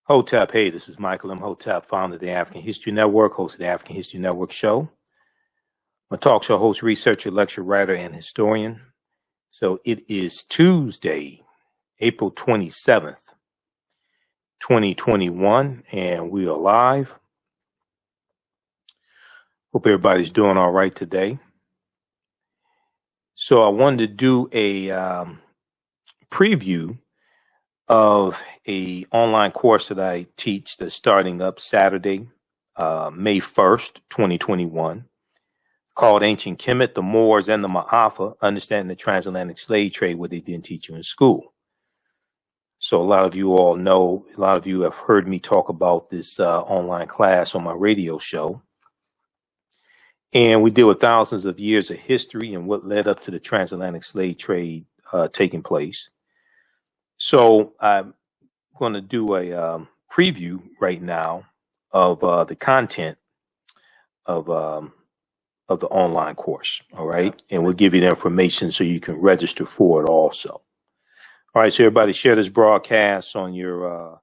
Hotep, hey, this is Michael Imhotep, founder of the African History Network, host of the African History Network show. I'm a talk show host, researcher, lecturer, writer, and historian. So it is Tuesday, April 27th, 2021, and we are live. Hope everybody's doing all right today. So I wanted to do a preview of a online course that I teach that's starting up Saturday, May 1st, 2021, called Ancient Kemet, the Moors, and the Maafa, Understanding the Transatlantic Slave Trade, what they didn't teach you in school. So a lot of you all know, a lot of you have heard me talk about this online class on my radio show. And we deal with thousands of years of history and what led up to the transatlantic slave trade taking place. So I'm going to do a preview right now of the content of the online course. All right. And we'll give you the information so you can register for it also. All right. So everybody share this broadcast on your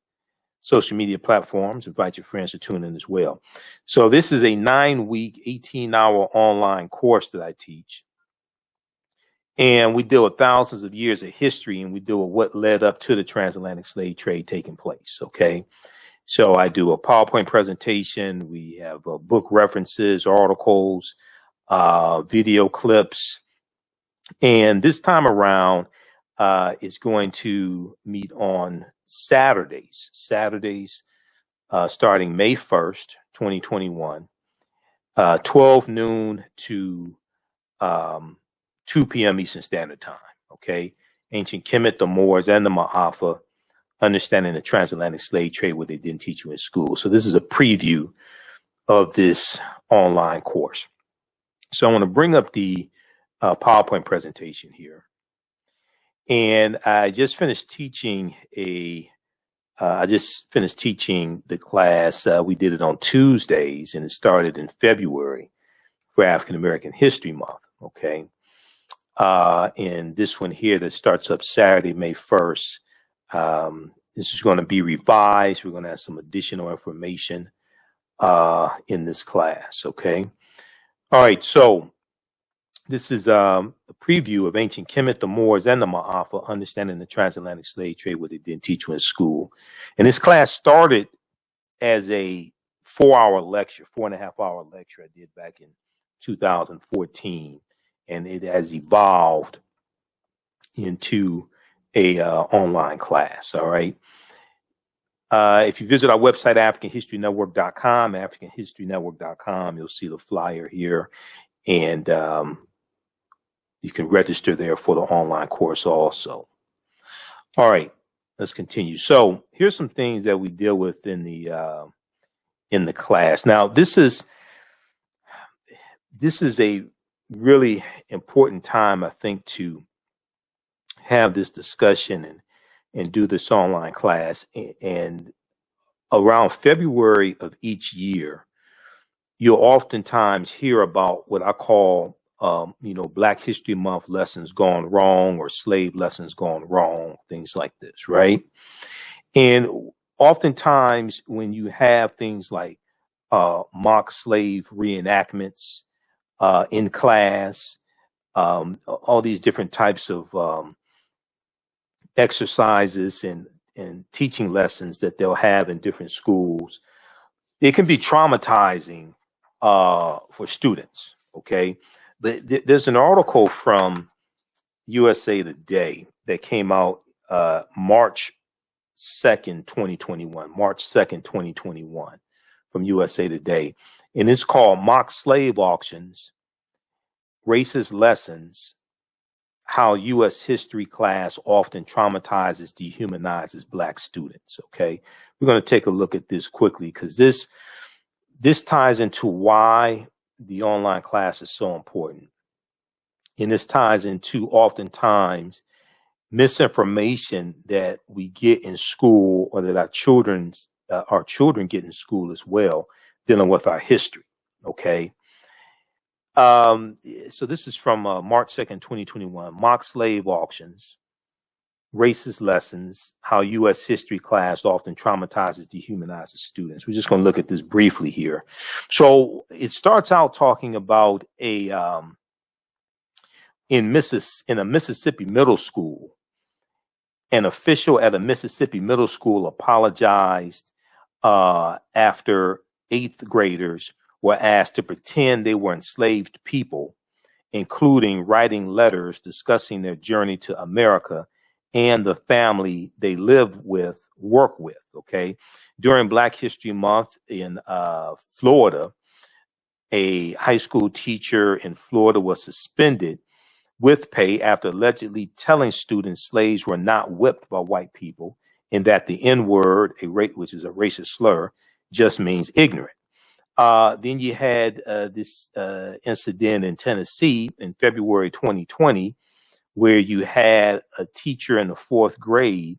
social media platforms. Invite your friends to tune in as well. So this is a 9-week, 18-hour online course that I teach. And we deal with thousands of years of history, and we deal with what led up to the transatlantic slave trade taking place. Okay. So I do a PowerPoint presentation. We have book references, articles, video clips. And this time around, is going to meet on Saturdays, starting May 1st, 2021, 12 noon to 2 p.m. Eastern Standard Time. Okay. Ancient Kemet, the Moors, and the Maafa, Understanding the Transatlantic Slave Trade, what they didn't teach you in school. So this is a preview of this online course. So I want to bring up the PowerPoint presentation here. And I just finished teaching the class. We did it on Tuesdays, and it started in February for African American History Month. Okay. And this one here that starts up Saturday, May 1st. This is going to be revised. We're going to have some additional information in this class. Okay. All right. So this is a preview of Ancient Kemet, the Moors, and the Maafa, Understanding the Transatlantic Slave Trade, what they didn't teach you in school. And this class started as a 4-hour lecture, 4.5-hour lecture I did back in 2014. And it has evolved into a online class. All right. If you visit our website, AfricanHistoryNetwork.com, AfricanHistoryNetwork.com, you'll see the flyer here. And you can register there for the online course also. All right, let's continue. So here's some things that we deal with in the class. Now, this is a really important time, I think, to have this discussion and do this online class. And around February of each year, you'll oftentimes hear about what I call Black History Month lessons gone wrong, or slave lessons gone wrong, things like this, right? And oftentimes when you have things like mock slave reenactments in class, all these different types of exercises and teaching lessons that they'll have in different schools, it can be traumatizing for students, okay? There's an article from USA Today that came out March 2nd, 2021, from USA Today. And it's called Mock Slave Auctions, Racist Lessons, How U.S. History Class Often Traumatizes, Dehumanizes Black Students. Okay, we're going to take a look at this quickly because this ties into why the online class is so important. And this ties into oftentimes misinformation that we get in school, or that our children get in school as well, dealing with our history. Okay. So this is from March 2nd, 2021, Mock Slave Auctions, racist lessons, how U.S. history class often traumatizes, dehumanizes students. We're just going to look at this briefly here. So it starts out talking about in a Mississippi middle school. An official at a Mississippi middle school apologized after eighth graders were asked to pretend they were enslaved people, including writing letters discussing their journey to America and the family they work with. Okay. During Black History Month in Florida, a high school teacher in Florida was suspended with pay after allegedly telling students slaves were not whipped by white people and that the N-word, which is a racist slur, just means ignorant. Then you had this incident in Tennessee in February 2020, where you had a teacher in the fourth grade.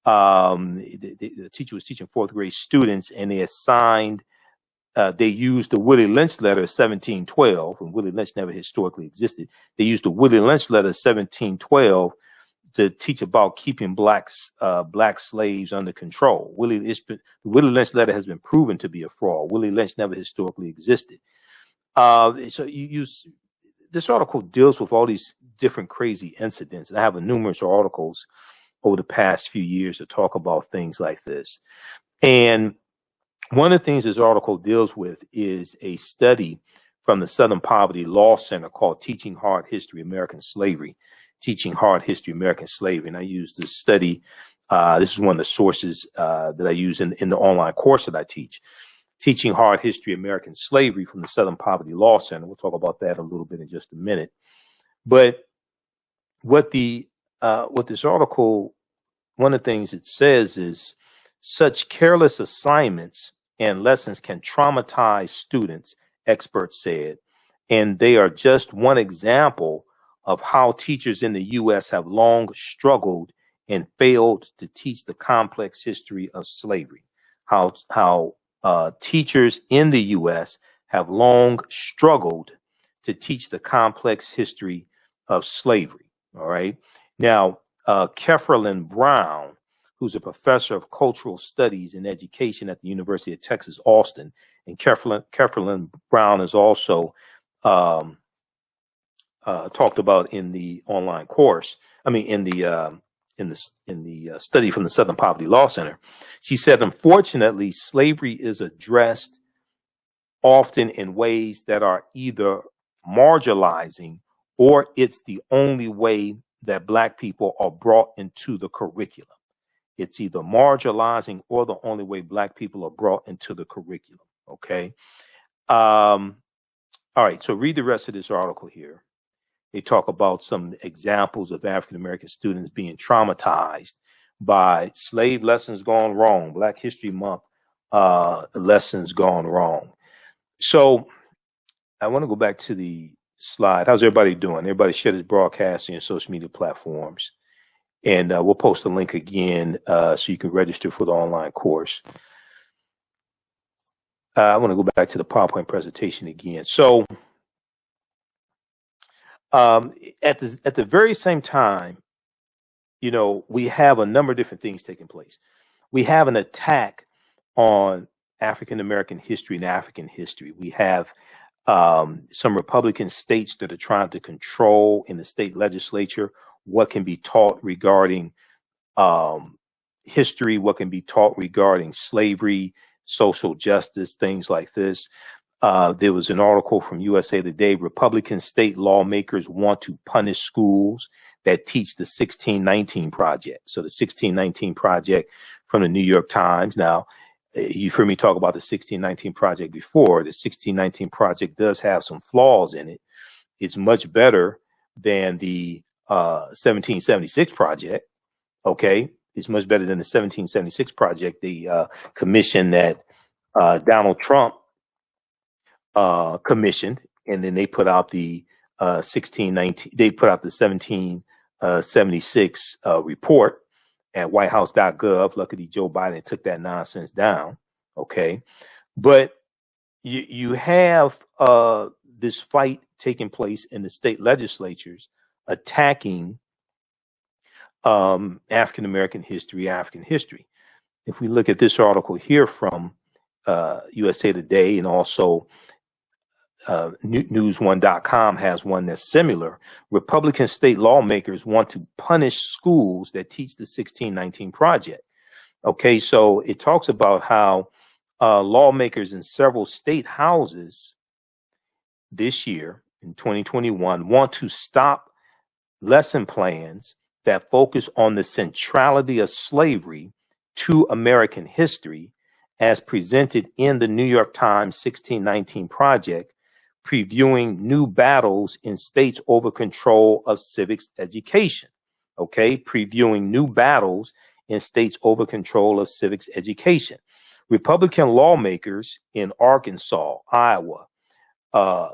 The teacher was teaching fourth grade students, and they used the Willie Lynch letter 1712, and Willie Lynch never historically existed. They used the Willie Lynch letter 1712 to teach about keeping black slaves under control. The Willie Lynch letter has been proven to be a fraud. Willie Lynch never historically existed. This article deals with all these different crazy incidents. And I have numerous articles over the past few years to talk about things like this. And one of the things this article deals with is a study from the Southern Poverty Law Center called Teaching Hard History, American Slavery. Teaching Hard History, American Slavery. And I use this study. This is one of the sources that I use in the online course that I teach. Teaching Hard History, American Slavery from the Southern Poverty Law Center. We'll talk about that a little bit in just a minute. But what this article, one of the things it says is such careless assignments and lessons can traumatize students, experts said, and they are just one example of how teachers in the U.S. have long struggled and failed to teach the complex history of slavery. How teachers in the U.S. have long struggled to teach the complex history of slavery. All right. Now, Kefferlin Brown, who's a professor of cultural studies and education at the University of Texas, Austin, and Kefferlin Brown is also talked about in the online course. In the study from the Southern Poverty Law Center. She said, unfortunately, slavery is addressed often in ways that are either marginalizing or it's the only way that Black people are brought into the curriculum. It's either marginalizing or the only way Black people are brought into the curriculum. Okay. All right. So read the rest of this article here. They talk about some examples of African-American students being traumatized by slave lessons gone wrong, Black History Month lessons gone wrong. So I want to go back to the slide. How's everybody doing? Everybody share this broadcast on your social media platforms. And we'll post a link again so you can register for the online course. I want to go back to the PowerPoint presentation again. So at the very same time, we have a number of different things taking place. We have an attack on African-American history and African history. We have some Republican states that are trying to control in the state legislature what can be taught regarding history, what can be taught regarding slavery, social justice, things like this. There was an article from USA Today. Republican state lawmakers want to punish schools that teach the 1619 Project. So the 1619 Project from the New York Times. Now, you've heard me talk about the 1619 Project before. The 1619 Project does have some flaws in it. It's much better than the 1776 Project. Okay. It's much better than the 1776 Project, the commission that Donald Trump commissioned, and then they put out the 1619. They put out the 1776 report at whitehouse.gov. Luckily, Joe Biden took that nonsense down. Okay, but you have this fight taking place in the state legislatures attacking African American history, African history. If we look at this article here from USA Today, and also News1.com has one that's similar. Republican state lawmakers want to punish schools that teach the 1619 Project. Okay, so it talks about how lawmakers in several state houses this year in 2021 want to stop lesson plans that focus on the centrality of slavery to American history as presented in the New York Times 1619 Project, previewing new battles in states over control of civics education. Okay, previewing new battles in states over control of civics education. Republican lawmakers in Arkansas, Iowa,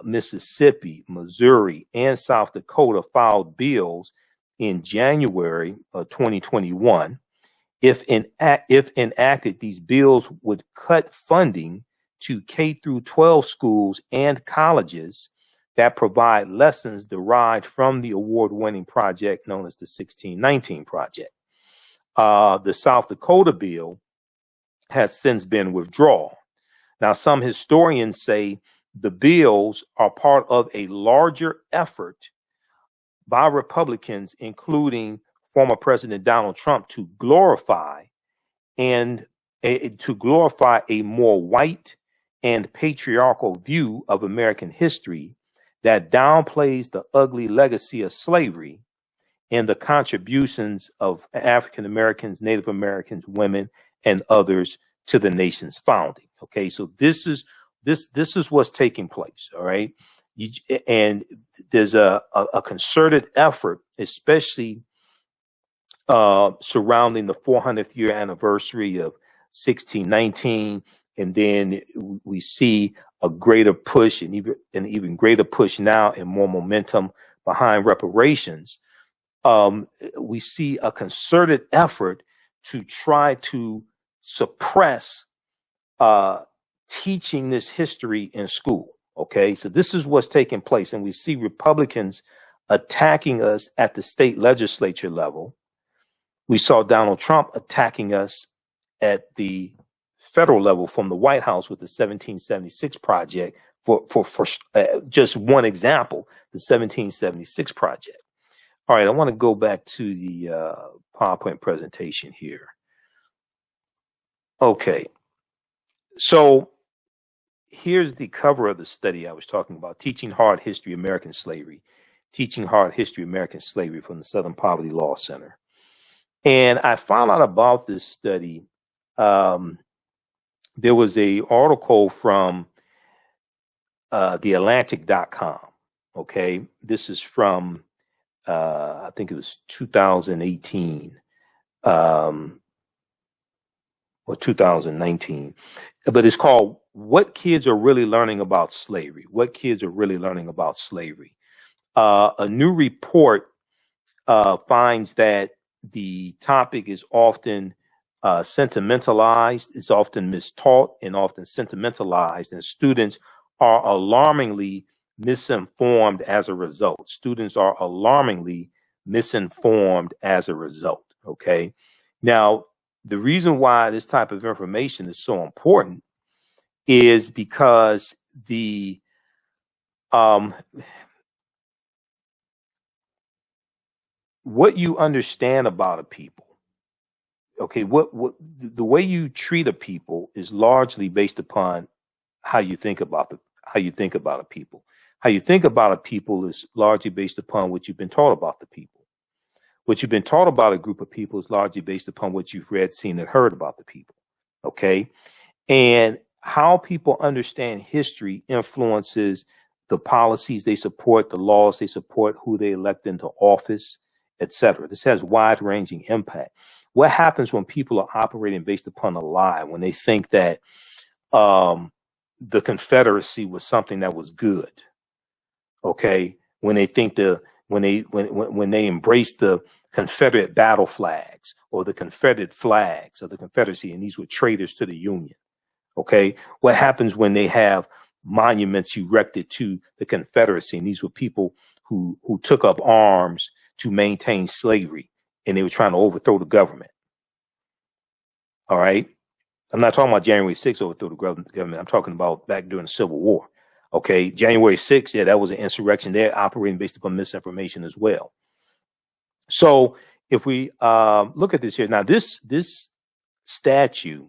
Mississippi, Missouri, and South Dakota filed bills in January of 2021. If enacted, these bills would cut funding to K through 12 schools and colleges that provide lessons derived from the award-winning project known as the 1619 Project. The South Dakota bill has since been withdrawn. Now, some historians say the bills are part of a larger effort by Republicans, including former President Donald Trump, to glorify a more white and patriarchal view of American history that downplays the ugly legacy of slavery and the contributions of African Americans, Native Americans, women, and others to the nation's founding. Okay, so this is what's taking place. All right, and there's a concerted effort, especially surrounding the 400th year anniversary of 1619, and then we see a greater push, and even greater push now, and more momentum behind reparations. We see a concerted effort to try to suppress teaching this history in school. Okay, so this is what's taking place, and we see Republicans attacking us at the state legislature level. We saw Donald Trump attacking us at the federal level from the White House with the 1776 Project, for just one example, the 1776 Project. All right, I want to go back to the PowerPoint presentation here. Okay, so here's the cover of the study I was talking about, Teaching Hard History, American Slavery, Teaching Hard History, American Slavery from the Southern Poverty Law Center. And I found out about this study. There was an article from theatlantic.com. Okay, this is from, I think it was 2018 or 2019, but it's called What Kids Are Really Learning About Slavery. What Kids Are Really Learning About Slavery. A new report finds that the topic is often sentimentalized, it's often mistaught, and often sentimentalized, and students are alarmingly misinformed as a result. Students are alarmingly misinformed as a result. Okay. Now, the reason why this type of information is so important is because the what you understand about a people, okay, what the way you treat a people is largely based upon how you think about a people. How you think about a people is largely based upon what you've been taught about the people. What you've been taught about a group of people is largely based upon what you've read, seen, and heard about the people. Okay, and how people understand history influences the policies they support, the laws they support, who they elect into office, etc. This has wide-ranging impact. What happens when people are operating based upon a lie, when they think that the Confederacy was something that was good? Okay, when they think when they embrace the Confederate battle flags or the Confederate flags of the Confederacy, and these were traitors to the Union. Okay, what happens when they have monuments erected to the Confederacy, and these were people who took up arms to maintain slavery and they were trying to overthrow the government. All right. I'm not talking about January 6th overthrow the government. I'm talking about back during the Civil War. Okay. January 6th, yeah, that was an insurrection. They're operating based upon misinformation as well. So if we look at this here now, this statue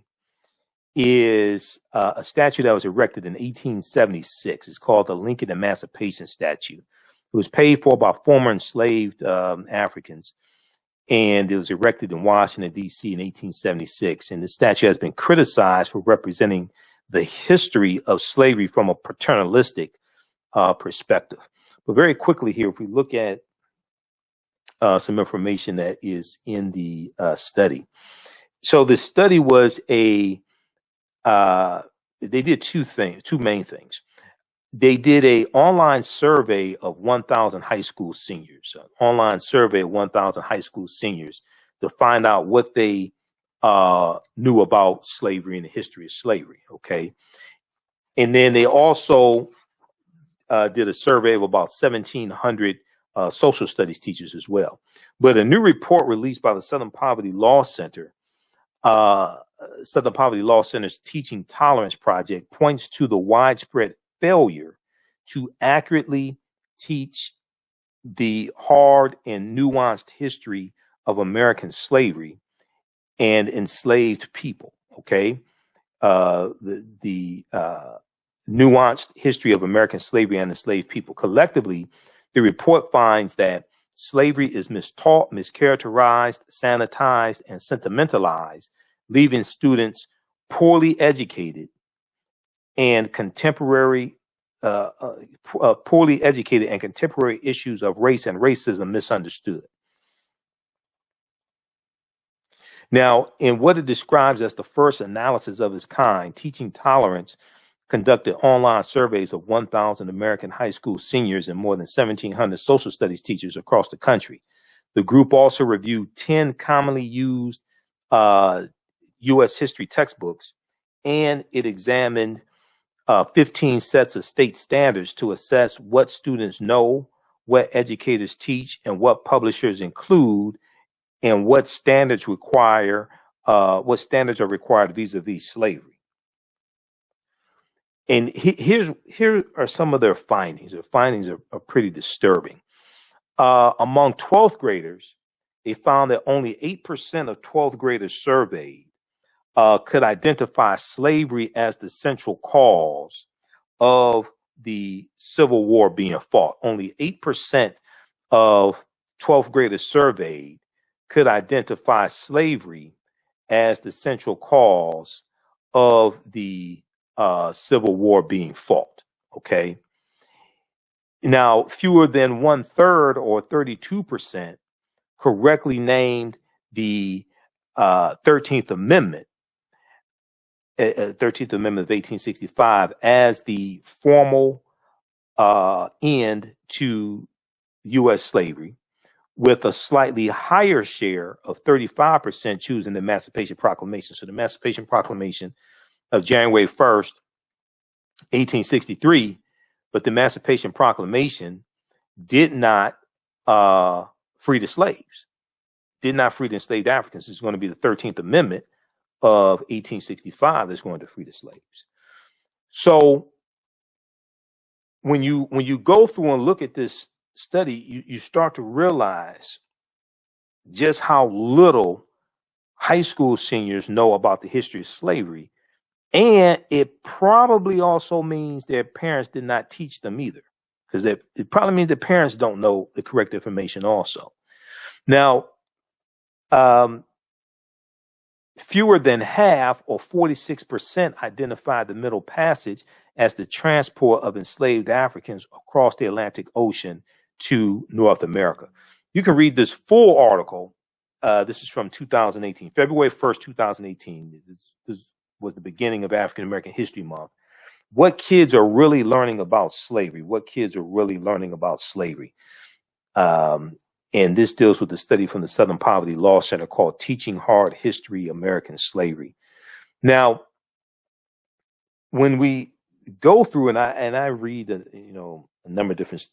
is a statue that was erected in 1876. It's called the Lincoln Emancipation Statue. It was paid for by former enslaved Africans, and it was erected in Washington, D.C. in 1876. And the statue has been criticized for representing the history of slavery from a paternalistic perspective. But very quickly here, if we look at some information that is in the study. So the study was they did two main things. They did an online survey of 1,000 high school seniors, to find out what they knew about slavery and the history of slavery. Okay. And then they also did a survey of about 1,700 social studies teachers as well. But a new report released by the Southern Poverty Law Center's Teaching Tolerance Project points to the widespread failure to accurately teach the hard and nuanced history of American slavery and enslaved people. Okay. The nuanced history of American slavery and enslaved people. Collectively, the report finds that slavery is mistaught, mischaracterized, sanitized, and sentimentalized, leaving students poorly educated and contemporary issues of race and racism misunderstood. Now, in what it describes as the first analysis of its kind, Teaching Tolerance conducted online surveys of 1,000 American high school seniors and more than 1,700 social studies teachers across the country. The group also reviewed 10 commonly used U.S. history textbooks, and it examined 15 sets of state standards to assess what students know, what educators teach, and what publishers include, and what standards are required vis-a-vis slavery. And here are some of their findings. Their findings are pretty disturbing. Among 12th graders, they found that only 8% of 12th graders surveyed could identify slavery as the central cause of the Civil War being fought. Only 8% of 12th graders surveyed could identify slavery as the central cause of the Civil War being fought. Okay. Now, fewer than 1/3 or 32% correctly named the 13th Amendment, 13th Amendment of 1865 as the formal end to U.S. slavery, with a slightly higher share of 35% choosing the Emancipation Proclamation. So the Emancipation Proclamation of January 1st, 1863, but the Emancipation Proclamation did not free the slaves, did not free the enslaved Africans. It's going to be the 13th Amendment of 1865 that's going to free the slaves. So when you go through and look at this study, you start to realize just how little high school seniors know about the history of slavery. And it probably also means their parents did not teach them either, because it probably means their parents don't know the correct information also. Now, fewer than half, or 46%, identified the Middle Passage as the transport of enslaved Africans across the Atlantic Ocean to North America. You can read this full article. This is from 2018, February 1st, 2018. This was the beginning of African American History Month. What kids are really learning about slavery? And this deals with the study from the Southern Poverty Law Center called Teaching Hard History American Slavery. Now, when we go through and I read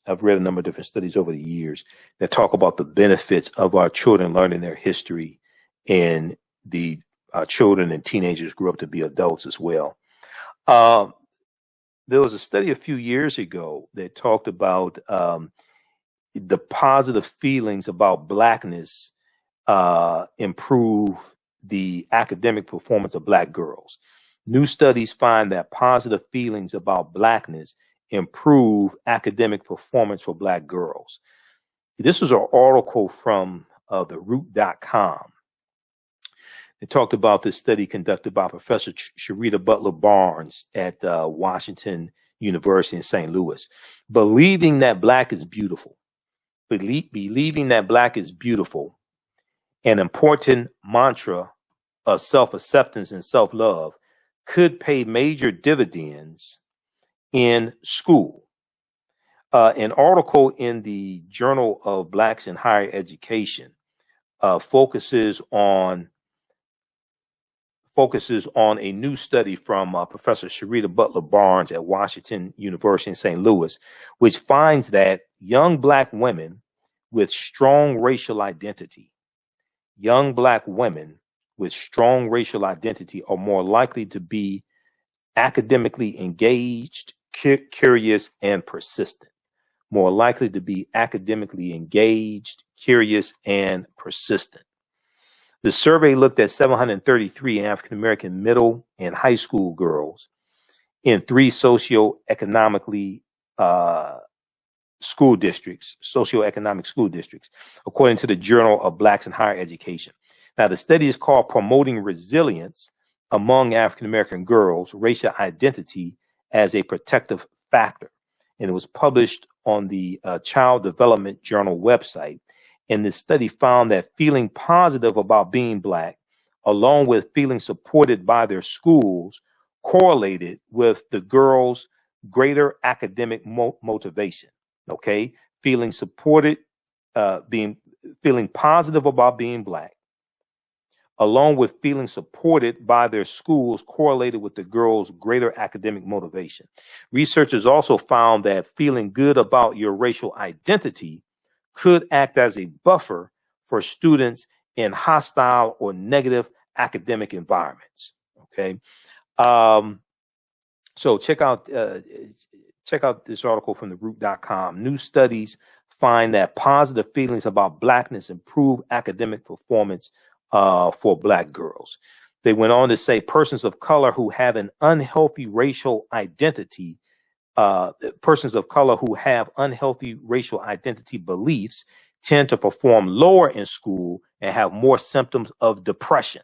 I've read a number of different studies over the years that talk about the benefits of our children learning their history, and the children and teenagers grow up to be adults as well. Uh, there was a study a few years ago that talked about the positive feelings about blackness improve the academic performance of black girls. New studies find that positive feelings about blackness improve academic performance for black girls. This was an article from the root.com. It talked about this study conducted by Professor Sharita Butler Barnes at Washington University in St. Louis. Believing that black is beautiful. Believing that black is beautiful, an important mantra of self-acceptance and self-love, could pay major dividends in school. An article in the Journal of Blacks in Higher Education focuses on a new study from Professor Sharita Butler Barnes at Washington University in St. Louis, which finds that young black women with strong racial identity are more likely to be academically engaged, curious, and persistent. More likely to be academically engaged, curious, and persistent. The survey looked at 733 African American middle and high school girls in 3 socioeconomic school districts, according to the Journal of Blacks in Higher Education. Now, the study is called Promoting Resilience Among African American Girls, Racial Identity as a Protective Factor. And it was published on the Child Development Journal website. And the study found that feeling positive about being black, along with feeling supported by their schools, correlated with the girls' greater academic motivation. Okay, feeling supported, feeling positive about being black, along with feeling supported by their schools, correlated with the girls' greater academic motivation. Researchers also found that feeling good about your racial identity could act as a buffer for students in hostile or negative academic environments. Okay, so check out this article from the root.com. New studies find that positive feelings about blackness improve academic performance for black girls. They went on to say persons of color who have an unhealthy racial identity, beliefs tend to perform lower in school and have more symptoms of depression.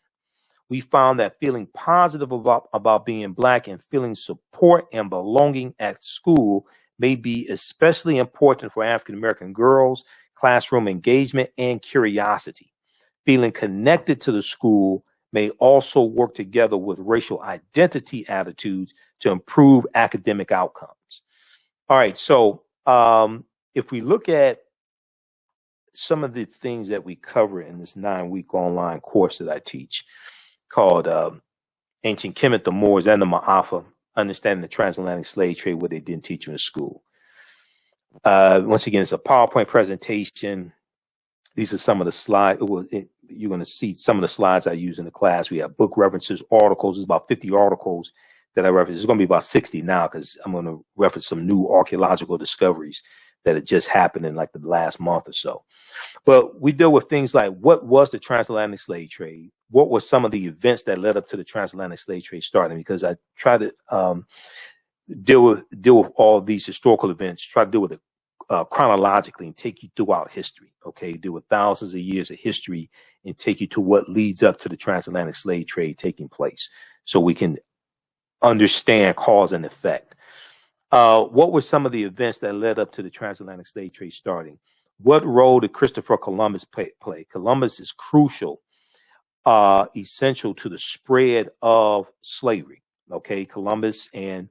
We found that feeling positive about being black and feeling support and belonging at school may be especially important for African American girls, classroom engagement, and curiosity. Feeling connected to the school may also work together with racial identity attitudes to improve academic outcomes. All right, so if we look at some of the things that we cover in this 9-week online course that I teach, called Ancient Kemet, the Moors, and the Maafa, Understanding the Transatlantic Slave Trade, what they didn't teach you in school. Once again, it's a PowerPoint presentation. These are some of the slides. You're going to see some of the slides I use in the class. We have book references, articles. There's about 50 articles that I reference. It's going to be about 60 now because I'm going to reference some new archaeological discoveries that had just happened in like the last month or so. But we deal with things like, what was the transatlantic slave trade? What were some of the events that led up to the transatlantic slave trade starting? Because I try to deal with all of these historical events, try to deal with it chronologically and take you throughout history. Okay, deal with thousands of years of history and take you to what leads up to the transatlantic slave trade taking place, so we can understand cause and effect. What were some of the events that led up to the transatlantic slave trade starting? What role did Christopher Columbus play? Columbus is crucial, essential to the spread of slavery. Okay, Columbus and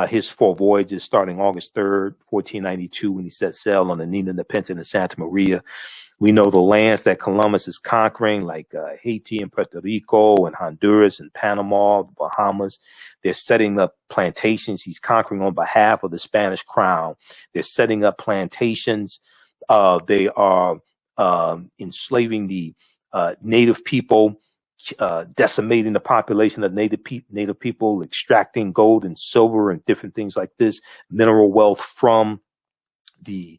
his 4 voyages starting August 3rd, 1492, when he set sail on the Nina, Nepenthe, and Santa Maria. We know the lands that Columbus is conquering, like Haiti and Puerto Rico and Honduras and Panama, the Bahamas. They're setting up plantations. He's conquering on behalf of the Spanish crown. They're setting up plantations. They are enslaving the native people, decimating the population of native people, extracting gold and silver and different things like this, mineral wealth from the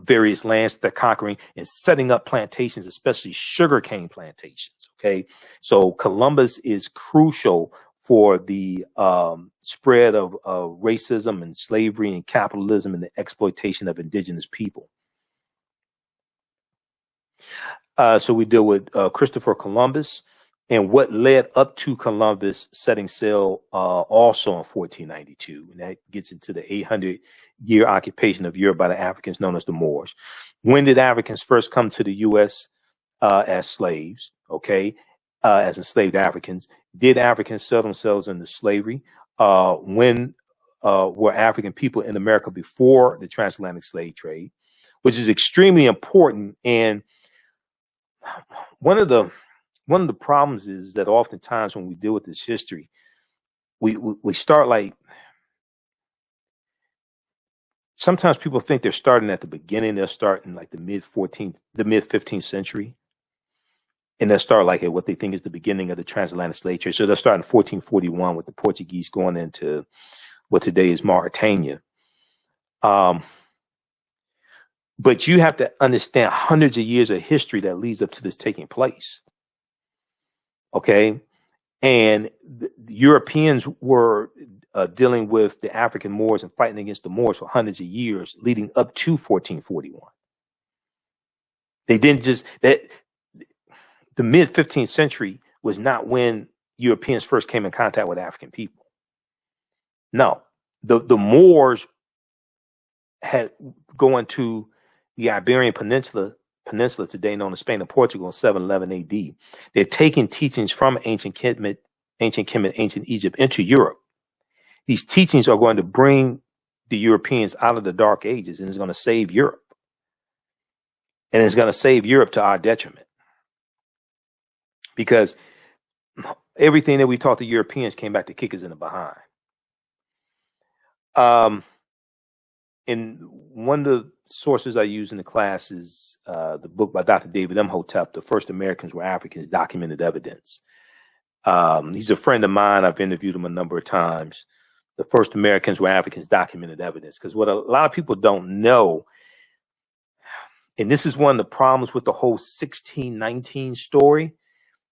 various lands that they're conquering, and setting up plantations, especially sugarcane plantations. Okay, so Columbus is crucial for the spread of racism and slavery and capitalism and the exploitation of indigenous people. So we deal with Christopher Columbus and what led up to Columbus setting sail also in 1492. And that gets into the 800-year occupation of Europe by the Africans known as the Moors. When did Africans first come to the U.S. As slaves? Okay, as enslaved Africans. Did Africans sell themselves into slavery? When were African people in America before the transatlantic slave trade? Which is extremely important. And one of the problems is that oftentimes when we deal with this history, we start like, sometimes people think they're starting at the beginning. They'll start in like the mid 15th century. And they'll start like at what they think is the beginning of the transatlantic slave trade. So they'll start in 1441 with the Portuguese going into what today is Mauritania. But you have to understand hundreds of years of history that leads up to this taking place. Okay. And the Europeans were dealing with the African Moors and fighting against the Moors for hundreds of years leading up to 1441. They didn't just, that the mid 15th century was not when Europeans first came in contact with African people. No, the Moors had going to the Iberian Peninsula today known as Spain and Portugal in 711 AD. They're taking teachings from ancient Kemet, ancient Egypt into Europe. These teachings are going to bring the Europeans out of the Dark Ages, and it's going to save Europe. And it's going to save Europe to our detriment. Because everything that we taught the Europeans came back to kick us in the behind. And one of the sources I use in the class is the book by Dr. David Imhotep, The First Americans Were Africans, Documented Evidence. He's a friend of mine. I've interviewed him a number of times. The First Americans Were Africans, Documented Evidence. Because what a lot of people don't know, and this is one of the problems with the whole 1619 story,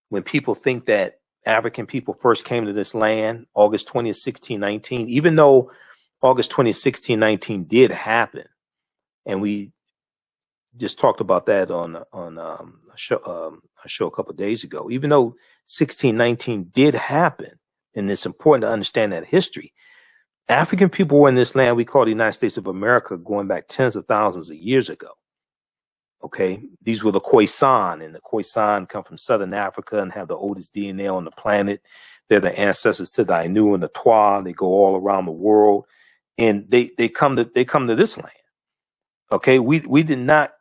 when people think that African people first came to this land, August 20th, 1619, even though August 20th, 1619 did happen. And we just talked about that on a show a couple of days ago. Even though 1619 did happen, and it's important to understand that history, African people were in this land we call the United States of America going back tens of thousands of years ago. Okay, these were the Khoisan, and the Khoisan come from Southern Africa and have the oldest DNA on the planet. They're the ancestors to the Ainu and the Twa. They go all around the world, and they come to this land. Okay, we did not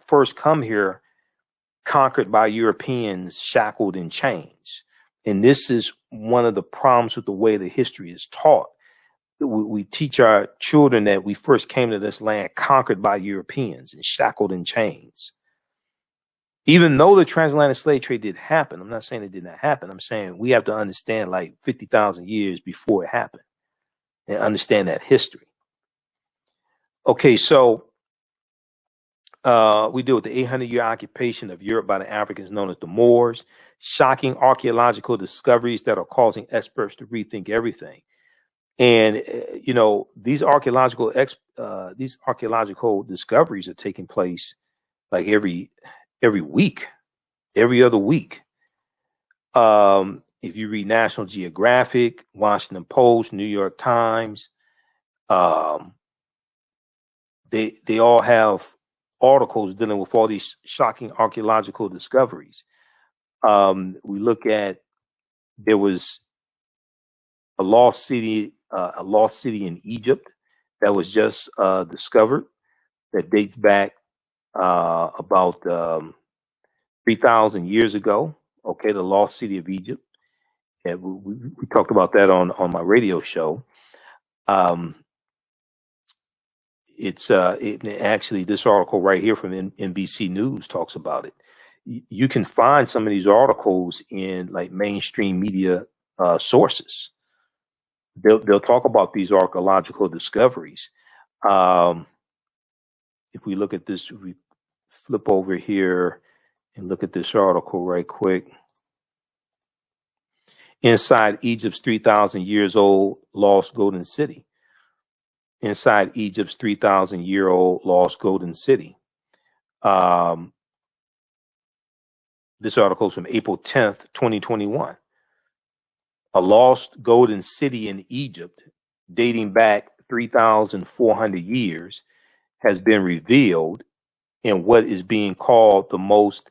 first come here conquered by Europeans, shackled in chains. And this is one of the problems with the way the history is taught. We teach our children that we first came to this land conquered by Europeans and shackled in chains. Even though the transatlantic slave trade did happen, I'm not saying it did not happen. I'm saying we have to understand like 50,000 years before it happened and understand that history. Okay, so we deal with the 800-year occupation of Europe by the Africans known as the Moors, shocking archaeological discoveries that are causing experts to rethink everything. And, you know, these archaeological discoveries are taking place like every week, every other week. If you read National Geographic, Washington Post, New York Times, they all have articles dealing with all these shocking archaeological discoveries. We look at, there was a lost city a lost city in Egypt that was just discovered that dates back about 3,000 years ago. Okay, the lost city of Egypt. And we talked about that on my radio show. Um, actually, this article right here from NBC News talks about it. You can find some of these articles in like mainstream media sources. They'll talk about these archaeological discoveries. If we look at this, if we flip over here and look at this article right quick. Inside Egypt's 3,000 years old lost golden city. Inside Egypt's 3,000 year old lost golden city. This article is from April 10th, 2021. A lost golden city in Egypt dating back 3,400 years has been revealed in what is being called the most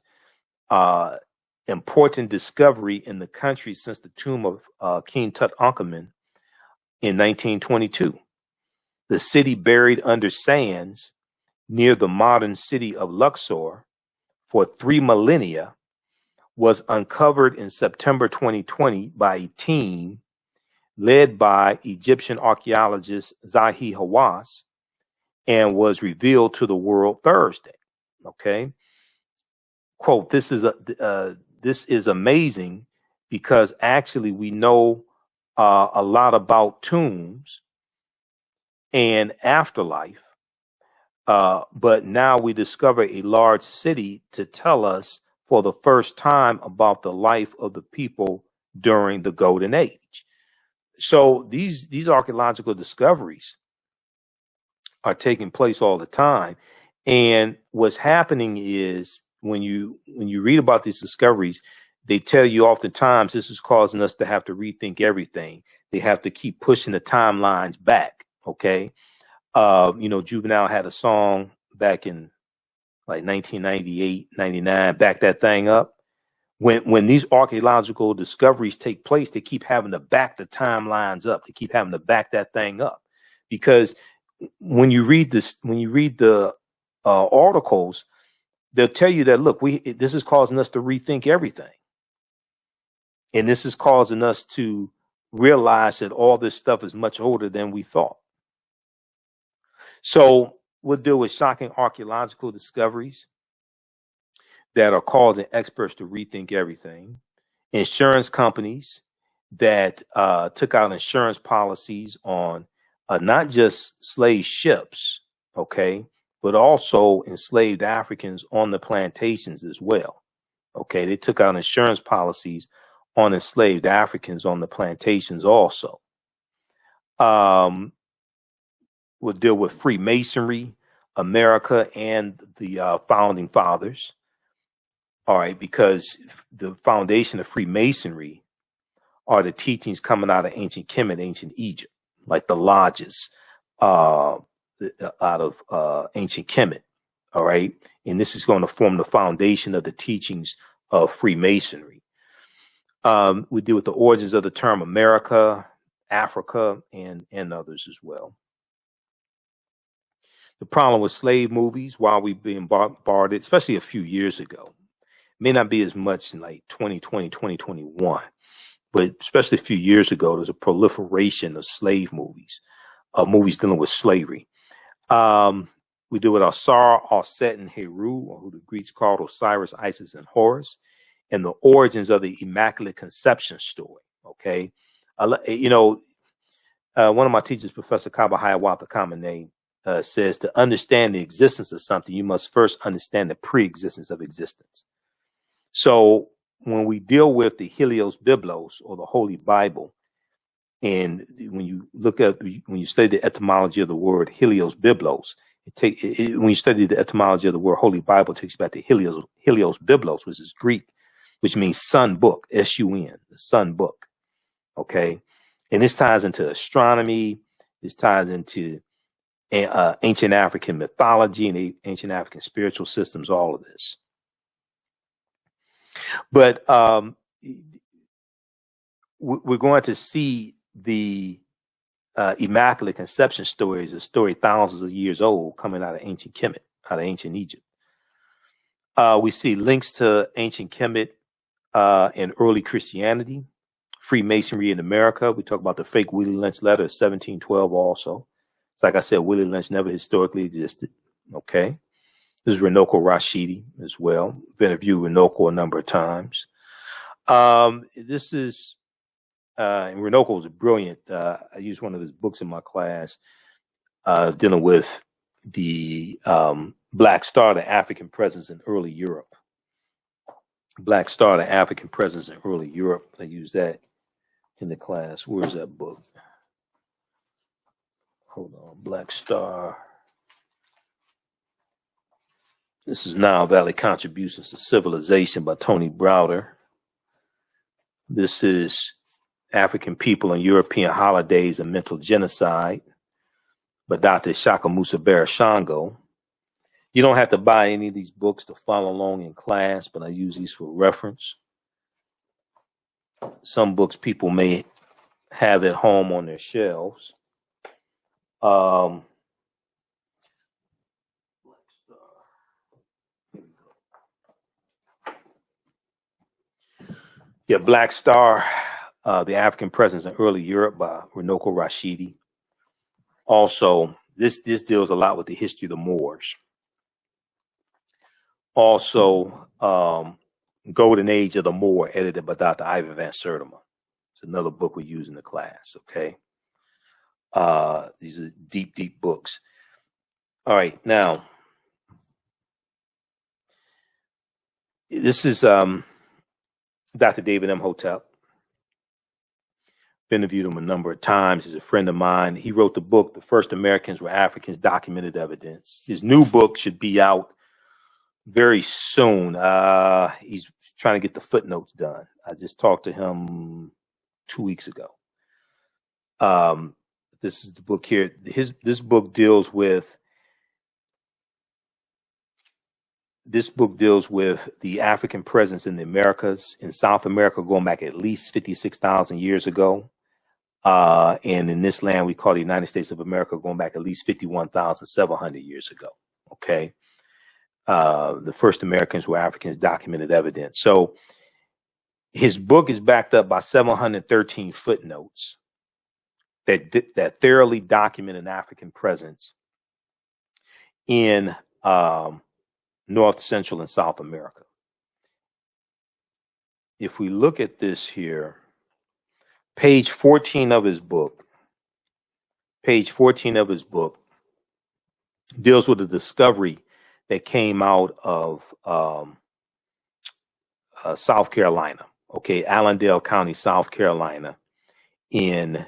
important discovery in the country since the tomb of King Tutankhamun in 1922. The city buried under sands near the modern city of Luxor for 3 millennia was uncovered in September 2020 by a team led by Egyptian archaeologist Zahi Hawass and was revealed to the world Thursday. Okay. Quote, this is amazing because actually we know a lot about tombs and afterlife, but now we discover a large city to tell us for the first time about the life of the people during the Golden Age. So these archaeological discoveries are taking place all the time. And what's happening is when you read about these discoveries, they tell you oftentimes this is causing us to have to rethink everything. They have to keep pushing the timelines back. Okay. Juvenile had a song back in like 1998, 99, back that thing up. When these archaeological discoveries take place, they keep having to back the timelines up. They keep having to back that thing up because when you read the articles, they'll tell you that, look, this is causing us to rethink everything. And this is causing us to realize that all this stuff is much older than we thought. So we'll deal with shocking archaeological discoveries that are causing experts to rethink everything. Insurance companies that took out insurance policies on not just slave ships, okay, but also enslaved Africans on the plantations as well. Okay, they took out insurance policies on enslaved Africans on the plantations also. We'll deal with Freemasonry, America, and the founding fathers. All right, because the foundation of Freemasonry are the teachings coming out of ancient Kemet, ancient Egypt, like the lodges out of ancient Kemet. All right, and this is going to form the foundation of the teachings of Freemasonry. We deal with the origins of the term America, Africa, and others as well. The problem with slave movies, while we've been bombarded, especially a few years ago, may not be as much in like 2020, 2021, but especially a few years ago, there's a proliferation of slave movies, movies dealing with slavery. We deal with Osar, Osset, and Heru, or who the Greeks called Osiris, Isis, and Horus, and the origins of the Immaculate Conception story. Okay. One of my teachers, Professor Kaba Hiawatha Kamene, says to understand the existence of something, you must first understand the pre-existence of existence. So when we deal with the Helios Biblos, or the Holy Bible, and when you study the etymology of the word Helios Biblos, when you study the etymology of the word Holy Bible, it takes you back to Helios Biblos, which is Greek, which means sun book, S-U-N, the sun book. Okay. And this ties into astronomy. This ties into ancient African mythology and ancient African spiritual systems, all of this. But we're going to see the Immaculate Conception story is a story thousands of years old coming out of ancient Kemet, out of ancient Egypt. We see links to ancient Kemet in early Christianity, Freemasonry in America. We talk about the fake Willie Lynch letter of 1712 also. It's like I said, Willie Lynch never historically existed. Okay. This is Runoko Rashidi as well. I've interviewed Runoko a number of times. This is, and Runoko was brilliant. I used one of his books in my class dealing with the Black Star, the African presence in early Europe. Black Star, the African presence in early Europe. I used that in the class. Where's that book? Hold on. Black Star. This is Nile Valley Contributions to Civilization by Tony Browder. This is African People and European Holidays and Mental Genocide by Dr. Shaka Musa Barashango. You don't have to buy any of these books to follow along in class, but I use these for reference. Some books people may have at home on their shelves. Yeah, Black Star, the African Presence in Early Europe by Runoko Rashidi. Also, this deals a lot with the history of the Moors. Also, Golden Age of the Moor, edited by Dr. Ivan Van Sertima. It's another book we use in the class, okay? These are deep, deep books. All right, now, this is Dr. David Imhotep. I've interviewed him a number of times. He's a friend of mine. He wrote the book, The First Americans Were Africans, Documented Evidence. His new book should be out very soon. He's trying to get the footnotes done. I just talked to him 2 weeks ago. This is the book here. This book deals with the African presence in the Americas, in South America, going back at least 56,000 years ago. And in this land we call the United States of America, going back at least 51,700 years ago. Okay. The first Americans were Africans, documented evidence. So his book is backed up by 713 footnotes that thoroughly document an African presence in North, Central, and South America. If we look at this here, page 14 of his book deals with the discovery that came out of South Carolina, okay, Allendale County, South Carolina, in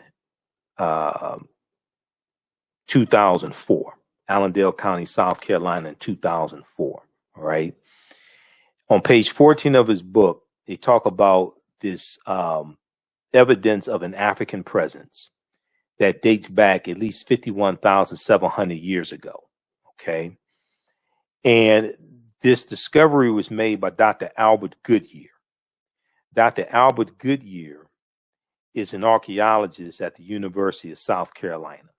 2004. Allendale County, South Carolina in 2004. All right. On page 14 of his book, they talk about this evidence of an African presence that dates back at least 51,700 years ago. Okay. And this discovery was made by Dr. Albert Goodyear. Dr. Albert Goodyear is an archaeologist at the University of South Carolina.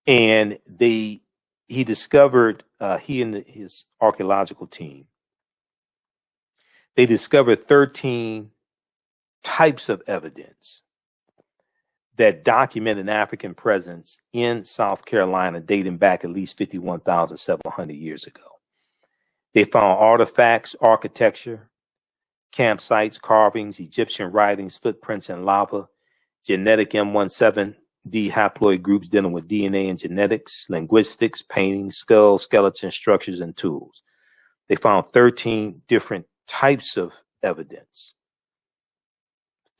And he discovered, he and his archaeological team, they discovered 13 types of evidence that document an African presence in South Carolina dating back at least 51,700 years ago. They found artifacts, architecture, campsites, carvings, Egyptian writings, footprints in lava, genetic M17D haploid groups dealing with DNA and genetics, linguistics, paintings, skulls, skeletons, structures, and tools. They found 13 different types of evidence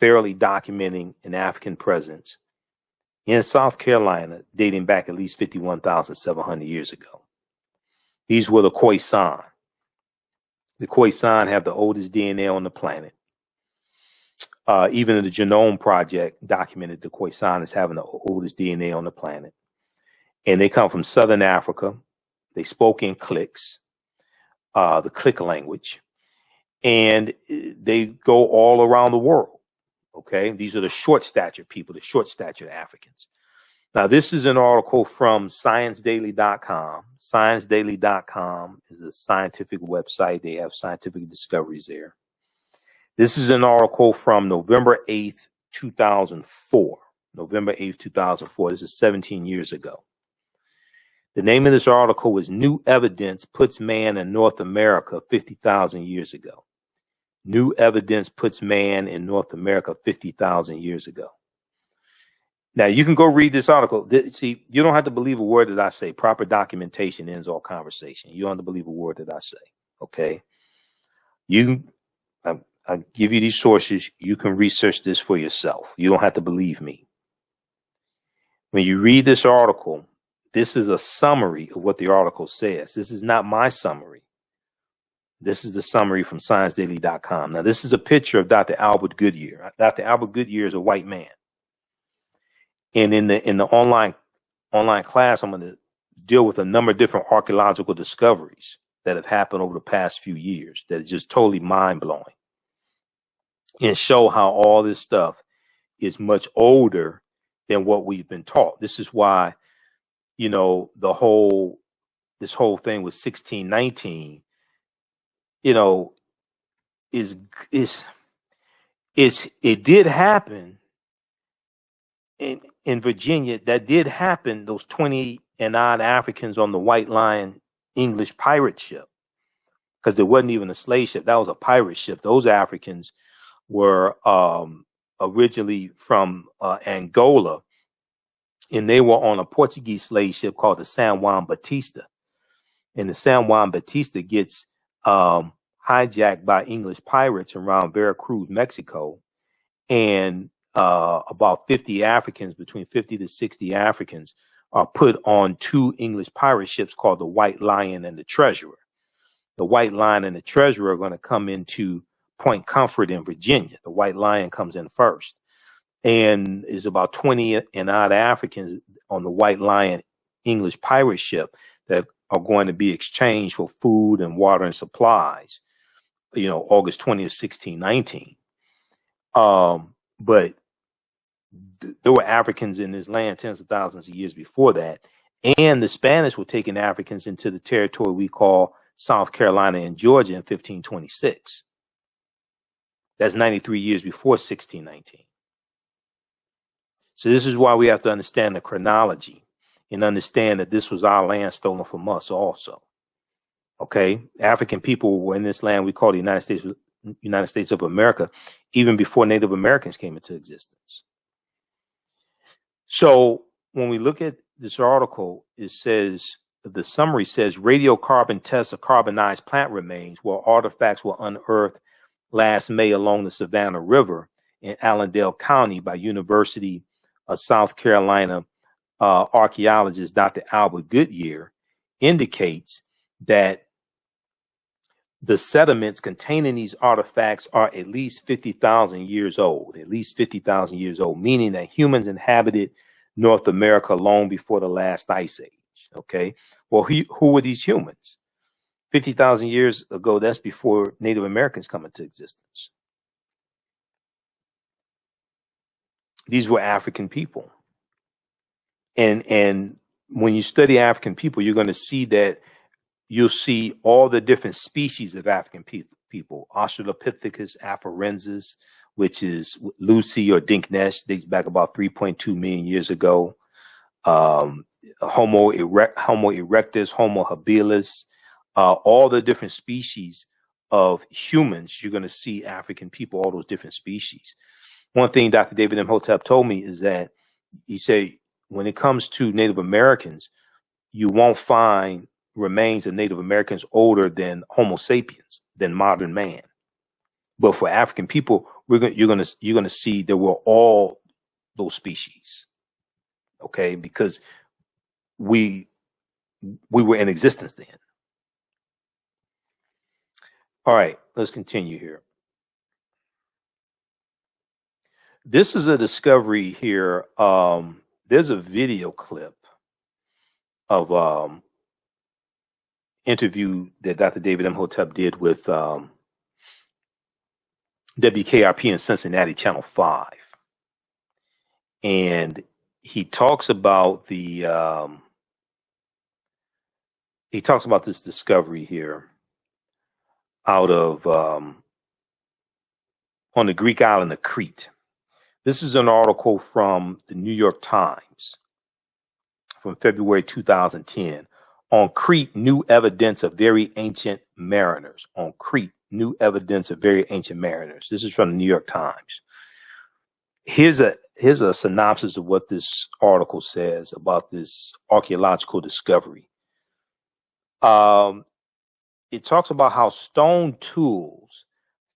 thoroughly documenting an African presence in South Carolina dating back at least 51,700 years ago. These were the Khoisan. The Khoisan have the oldest DNA on the planet. Even the Genome Project documented the Khoisan as having the oldest DNA on the planet. And they come from Southern Africa. They spoke in cliques, the click language, and they go all around the world. Okay, these are the short stature people, the short stature Africans. Now, this is an article from ScienceDaily.com. ScienceDaily.com is a scientific website. They have scientific discoveries there. This is an article from November 8th, 2004. November 8th, 2004. This is 17 years ago. The name of this article was New Evidence Puts Man in North America 50,000 years ago. New evidence puts man in North America 50,000 years ago. Now, you can go read this article. See, you don't have to believe a word that I say. Proper documentation ends all conversation. You don't have to believe a word that I say. Okay? I give you these sources. You can research this for yourself. You don't have to believe me. When you read this article, this is a summary of what the article says. This is not my summary. This is the summary from ScienceDaily.com. Now, this is a picture of Dr. Albert Goodyear. Dr. Albert Goodyear is a white man. And in the online class, I'm going to deal with a number of different archaeological discoveries that have happened over the past few years that are just totally mind-blowing, and show how all this stuff is much older than what we've been taught. This is why, this whole thing with 1619, it did happen in Virginia. That did happen. Those 20 and odd Africans on the White Lion English pirate ship, because it wasn't even a slave ship. That was a pirate ship. Those Africans were originally from Angola, and they were on a Portuguese slave ship called the San Juan Batista. And the San Juan Batista gets hijacked by English pirates around Veracruz, Mexico, and about 50 Africans, between 50 to 60 Africans, are put on two English pirate ships called the White Lion and the Treasurer. The White Lion and the Treasurer are going to come into Point Comfort in Virginia. The White Lion comes in first, and is about 20 and odd Africans on the White Lion English pirate ship that are going to be exchanged for food and water and supplies, August 20th, 1619. But there were Africans in this land tens of thousands of years before that. And the Spanish were taking Africans into the territory we call South Carolina and Georgia in 1526. That's 93 years before 1619. So this is why we have to understand the chronology and understand that this was our land stolen from us also. Okay? African people were in this land we call the United States of America even before Native Americans came into existence. So when we look at this article, it says, the summary says, radiocarbon tests of carbonized plant remains where artifacts were unearthed last May along the Savannah River in Allendale County by University of South Carolina archaeologist Dr. Albert Goodyear indicates that the sediments containing these artifacts are at least 50,000 years old, meaning that humans inhabited North America long before the last ice age. Okay. Well, who were these humans? 50,000 years ago, that's before Native Americans come into existence. These were African people. And when you study African people, you're going to see that you'll see all the different species of African people. Australopithecus afarensis, which is Lucy or Dinknesh, dates back about 3.2 million years ago. Homo erectus, Homo habilis, all the different species of humans, you're going to see African people, all those different species. One thing Dr. David Imhotep told me is that he said, when it comes to Native Americans, you won't find remains of Native Americans older than Homo sapiens, than modern man. But for African people, you're gonna see there were all those species, okay? Because we were in existence then. All right, let's continue here. This is a discovery here. There's a video clip of interview that Dr. David Imhotep did with WKRP in Cincinnati, Channel 5. And he talks about this discovery here out of on the Greek island of Crete. This is an article from the New York Times from February 2010. On Crete, new evidence of very ancient mariners. On Crete, new evidence of very ancient mariners. This is from the New York Times. Here's a synopsis of what this article says about this archaeological discovery. It talks about how stone tools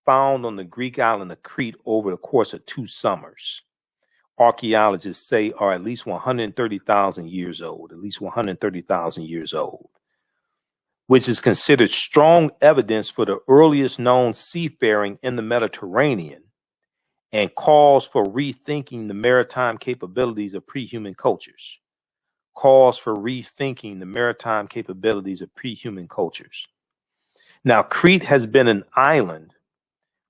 found on the Greek island of Crete over the course of 2 summers, archaeologists say are at least 130,000 years old, which is considered strong evidence for the earliest known seafaring in the Mediterranean and calls for rethinking the maritime capabilities of pre-human cultures. Now, Crete has been an island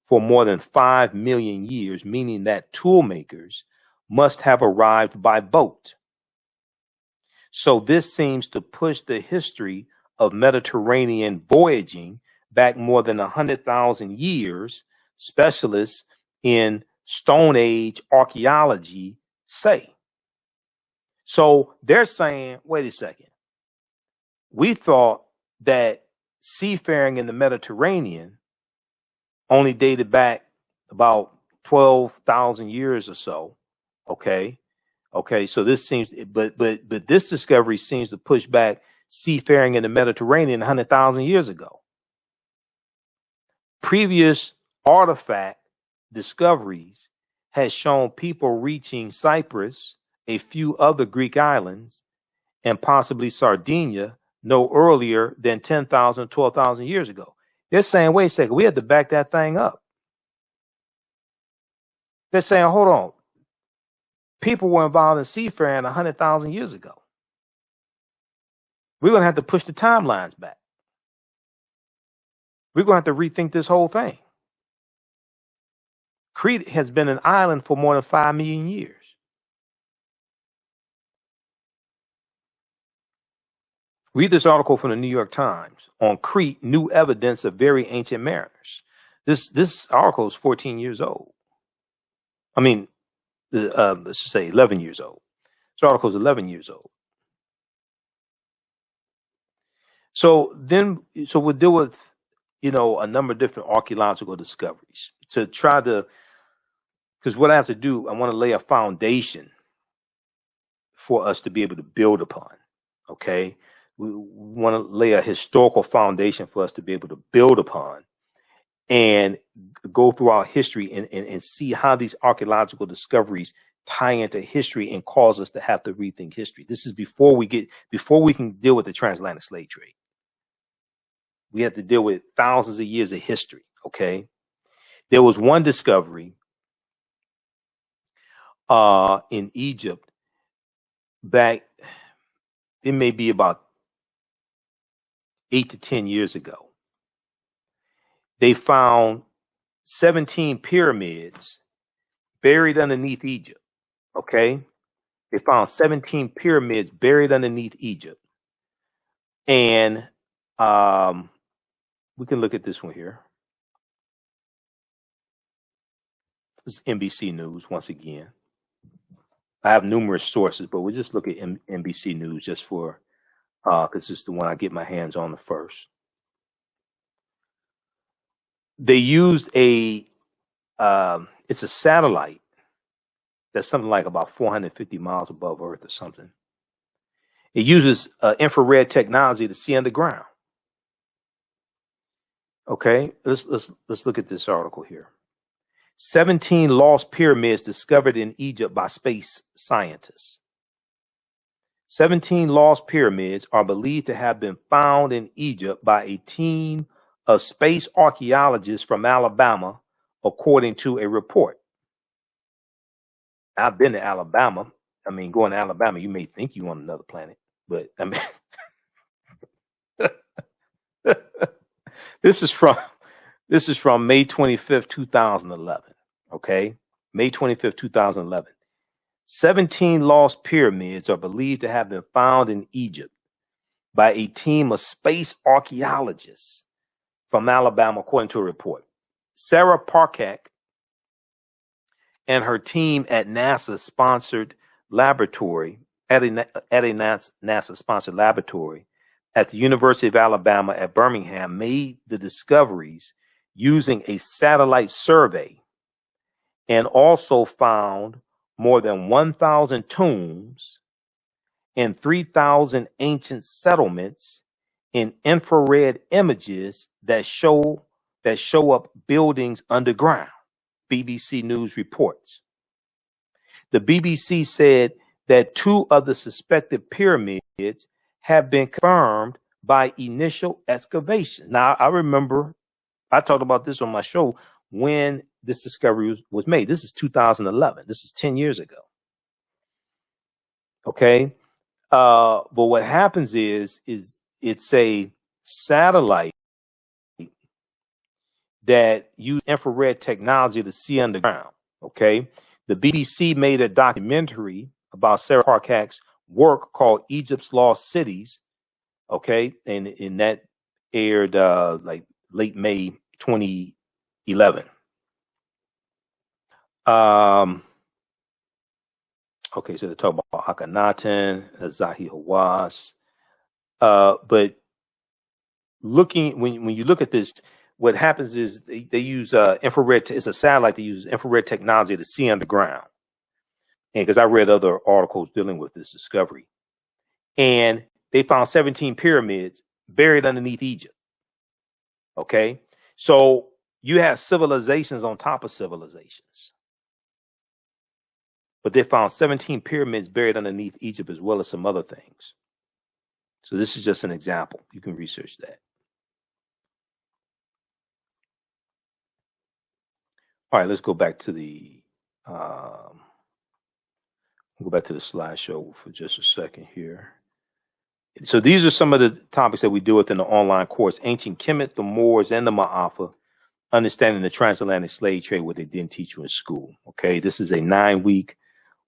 for more than 5 million years, meaning that tool makers must have arrived by boat. So this seems to push the history of Mediterranean voyaging back more than 100,000 years, specialists in Stone Age archaeology say. So they're saying, wait a second, we thought that seafaring in the Mediterranean only dated back about 12,000 years or so. Okay, so this seems, but this discovery seems to push back seafaring in the Mediterranean 100,000 years ago. Previous artifact discoveries has shown people reaching Cyprus, a few other Greek islands, and possibly Sardinia no earlier than 10,000, 12,000 years ago. They're saying, wait a second, we had to back that thing up. They're saying, hold on. People were involved in seafaring 100,000 years ago. We're going to have to push the timelines back. We're going to have to rethink this whole thing. Crete has been an island for more than 5 million years. Read this article from the New York Times. On Crete, new evidence of very ancient mariners. This article is 14 years old. I mean, let's just say 11 years old. This article is 11 years old. So we'll deal with, a number of different archaeological discoveries to try to, because what I have to do, I want to lay a foundation for us to be able to build upon. Okay. We want to lay a historical foundation for us to be able to build upon and go through our history and see how these archaeological discoveries tie into history and cause us to have to rethink history. This is before we can deal with the transatlantic slave trade. We have to deal with thousands of years of history. Okay. There was one discovery in Egypt back, it may be about 8 to 10 years ago. They found 17 pyramids buried underneath Egypt. Okay. They found 17 pyramids buried underneath Egypt. And we can look at this one here. This is NBC News once again. I have numerous sources, but we'll just look at NBC News just for, because it's the one I get my hands on the first. They used it's a satellite that's something like about 450 miles above Earth or something. It uses infrared technology to see underground. Okay, let's look at this article here. 17 lost pyramids discovered in Egypt by space scientists. 17 lost pyramids are believed to have been found in Egypt by a team of space archaeologists from Alabama, according to a report. I've been to Alabama. I mean, going to Alabama, you may think you're on another planet, but I mean, this is from This is from May 25th, 2011. Okay. May 25th, 2011. 17 lost pyramids are believed to have been found in Egypt by a team of space archaeologists from Alabama, according to a report. Sarah Parkak and her team at NASA-sponsored laboratory, at a NASA-sponsored laboratory at the University of Alabama at Birmingham made the discoveries using a satellite survey and also found more than 1,000 tombs and 3,000 ancient settlements in infrared images that show up buildings underground, BBC News reports. The BBC said that 2 of the suspected pyramids have been confirmed by initial excavations. Now, I remember I talked about this on my show when this discovery was made. This is 2011. This is 10 years ago. Okay. But what happens is it's a satellite that uses infrared technology to see underground. Okay. The BBC made a documentary about Sarah Parkak's work called Egypt's Lost Cities. Okay. And that aired like late May 2011. Okay, so they talk about Akhenaten, Zahi Hawass. But looking when you look at this, what happens is they use infrared. It's a satellite that uses infrared technology to see underground. And because I read other articles dealing with this discovery, and they found 17 pyramids buried underneath Egypt. Okay, so you have civilizations on top of civilizations. But they found 17 pyramids buried underneath Egypt as well as some other things. So this is just an example. You can research that. All right, let's go back to the slideshow for just a second here. So these are some of the topics that we deal with in the online course: ancient Kemet, the Moors, and the Maafa. Understanding the transatlantic slave trade, what they didn't teach you in school. Okay, this is a 9-week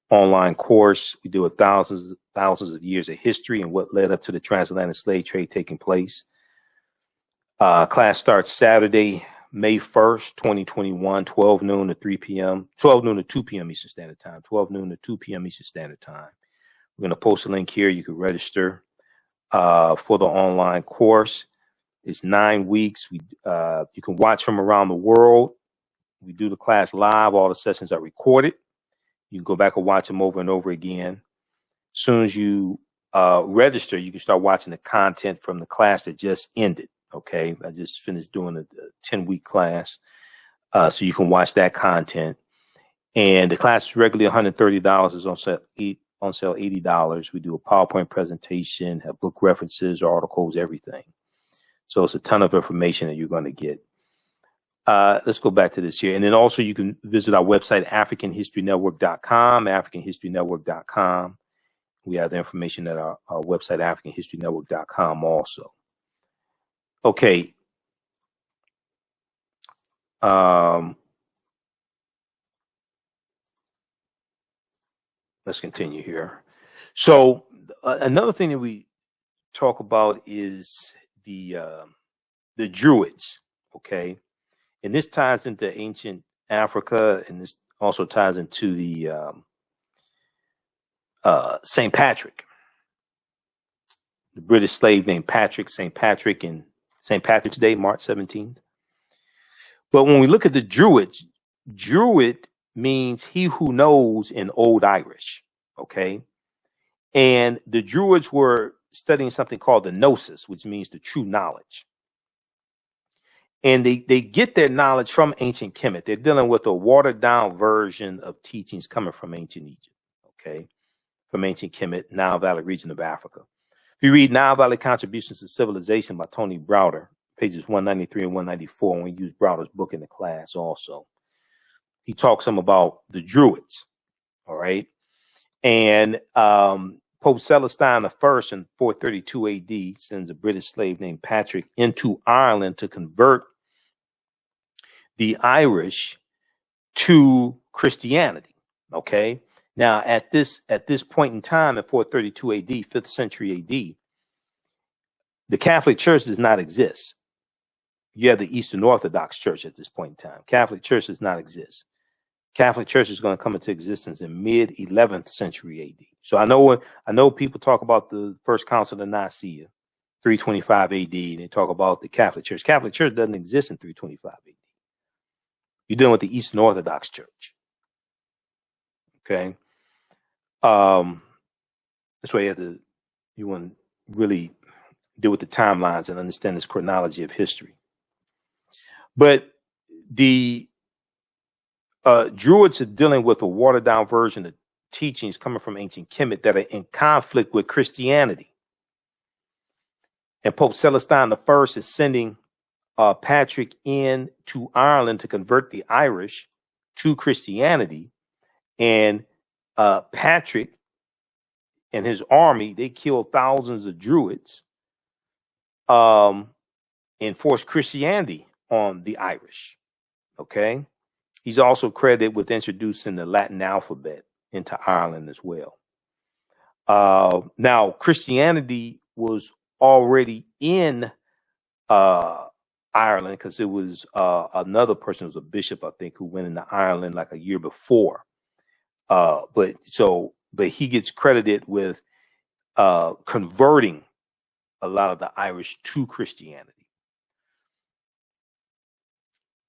online course. We deal with thousands of years of history and what led up to the transatlantic slave trade taking place. Class starts Saturday, May 1st, 2021, 12 noon to 2 p.m. Eastern Standard Time, 12 noon to 2 p.m. Eastern Standard Time. We're going to post a link here. You can register for the online course. It's 9 weeks. You can watch from around the world. We do the class live. All the sessions are recorded. You can go back and watch them over and over again. As soon as you register, you can start watching the content from the class that just ended. Okay, I just finished doing a 10-week class, so you can watch that content. And the class is regularly $130. Is on sale $80. We do a PowerPoint presentation, have book references, articles, everything. So it's a ton of information that you're going to get. Let's go back to this here. And then also you can visit our website, AfricanHistoryNetwork.com, AfricanHistoryNetwork.com. We have the information at our website, AfricanHistoryNetwork.com also. Okay. Let's continue here. So another thing that we talk about is the Druids. Okay. And this ties into ancient Africa, and this also ties into the St. Patrick, the British slave named Patrick, St. Patrick, and St. Patrick's Day, March 17th. But when we look at the Druids, Druid means he who knows in Old Irish, okay? And the Druids were studying something called the Gnosis, which means the true knowledge. And they get their knowledge from ancient Kemet. They're dealing with a watered-down version of teachings coming from ancient Egypt, okay? From ancient Kemet, Nile Valley region of Africa. If you read Nile Valley Contributions to Civilization by Tony Browder, pages 193 and 194, and we use Browder's book in the class also, he talks some about the Druids, all right? And Pope Celestine I in 432 AD sends a British slave named Patrick into Ireland to convert the Irish to Christianity. Okay. Now, at this point in time, at 432 AD, 5th century AD, the Catholic Church does not exist. You have the Eastern Orthodox Church at this point in time. Catholic Church does not exist. Catholic Church is going to come into existence in mid 11th century AD. So I know people talk about the First Council of Nicaea, 325 AD. They talk about the Catholic Church. Catholic Church doesn't exist in 325 AD. You're dealing with the Eastern Orthodox Church. Okay. That's why you want to really deal with the timelines and understand this chronology of history. But the Druids are dealing with a watered down version of teachings coming from ancient Kemet that are in conflict with Christianity. And Pope Celestine I is sending Patrick in to Ireland to convert the Irish to Christianity. And Patrick and his army, they killed thousands of Druids and forced Christianity on the Irish. Okay. He's also credited with introducing the Latin alphabet into Ireland as well. Now, Christianity was already in Ireland because it was another person, was a bishop, I think, who went into Ireland like a year before. But he gets credited with converting a lot of the Irish to Christianity.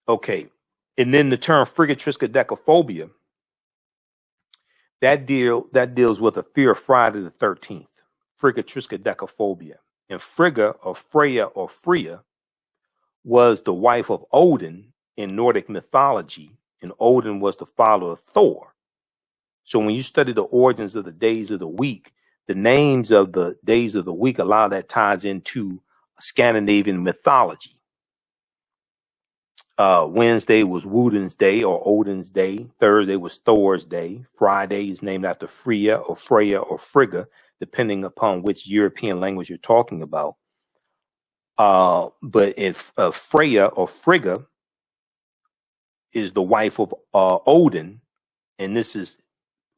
Okay. And then the term frigatriskaidekaphobia, that deals with a fear of Friday the 13th. Frigatriskaidekaphobia. And Frigga or Freya or Freya was the wife of Odin in Nordic mythology, and Odin was the father of Thor. So when you study the origins of the days of the week, the names of the days of the week, a lot of that ties into Scandinavian mythology. Wednesday was Woden's day or Odin's day. Thursday was Thor's day. Friday is named after Freya or Freya or Frigga, depending upon which European language you're talking about. But if Freya or Frigga is the wife of Odin, and this is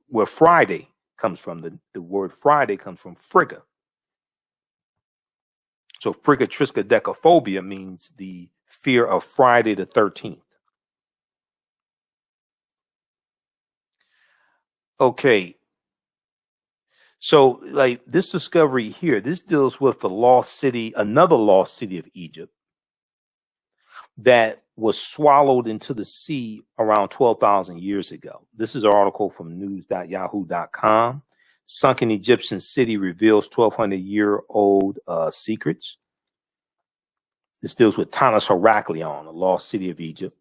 where Friday comes from. The word Friday comes from Frigga. So frigatriskaidekaphobia means the fear of Friday the 13th. Okay. So like this discovery here, this deals with the lost city, another lost city of Egypt that was swallowed into the sea around 12,000 years ago. This is an article from news.yahoo.com. Sunken Egyptian city reveals 1,200-year-old secrets. This deals with Tanis Heraklion, a lost city of Egypt.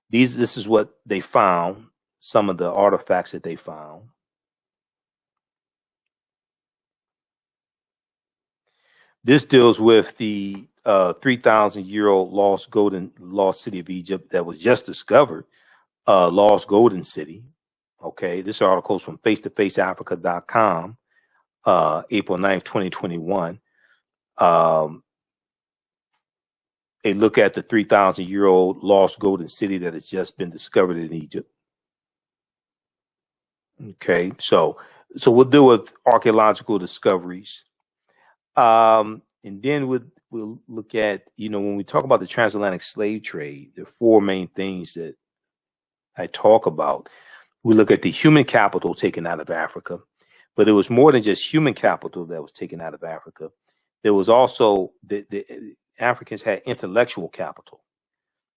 This is what they found, some of the artifacts that they found. This deals with the 3,000-year-old lost city of Egypt that was just discovered, lost golden city. Okay, this article is from face-to-faceafrica.com, April 9th, 2021. A look at the 3,000-year-old lost golden city that has just been discovered in Egypt. Okay, so we'll deal with archaeological discoveries. And then we'll look at, when we talk about the transatlantic slave trade, there are four main things that I talk about. We look at the human capital taken out of Africa, but it was more than just human capital that was taken out of Africa. There was also the Africans had intellectual capital.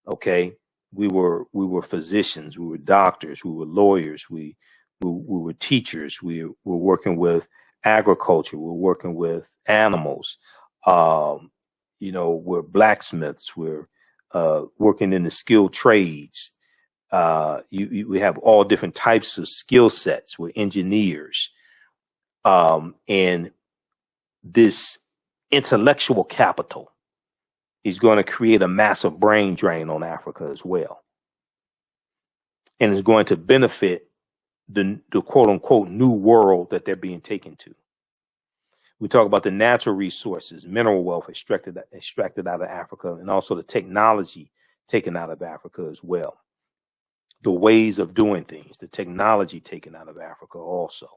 Okay, we were physicians, we were doctors, we were lawyers, we were teachers, we were working with agriculture, we were working with animals. We're blacksmiths, we're working in the skilled trades. We have all different types of skill sets. We're engineers. And this intellectual capital is going to create a massive brain drain on Africa as well. And is going to benefit the quote unquote new world that they're being taken to. We talk about the natural resources, mineral wealth extracted out of Africa, and also the technology taken out of Africa as well. The ways of doing things, the technology taken out of Africa also.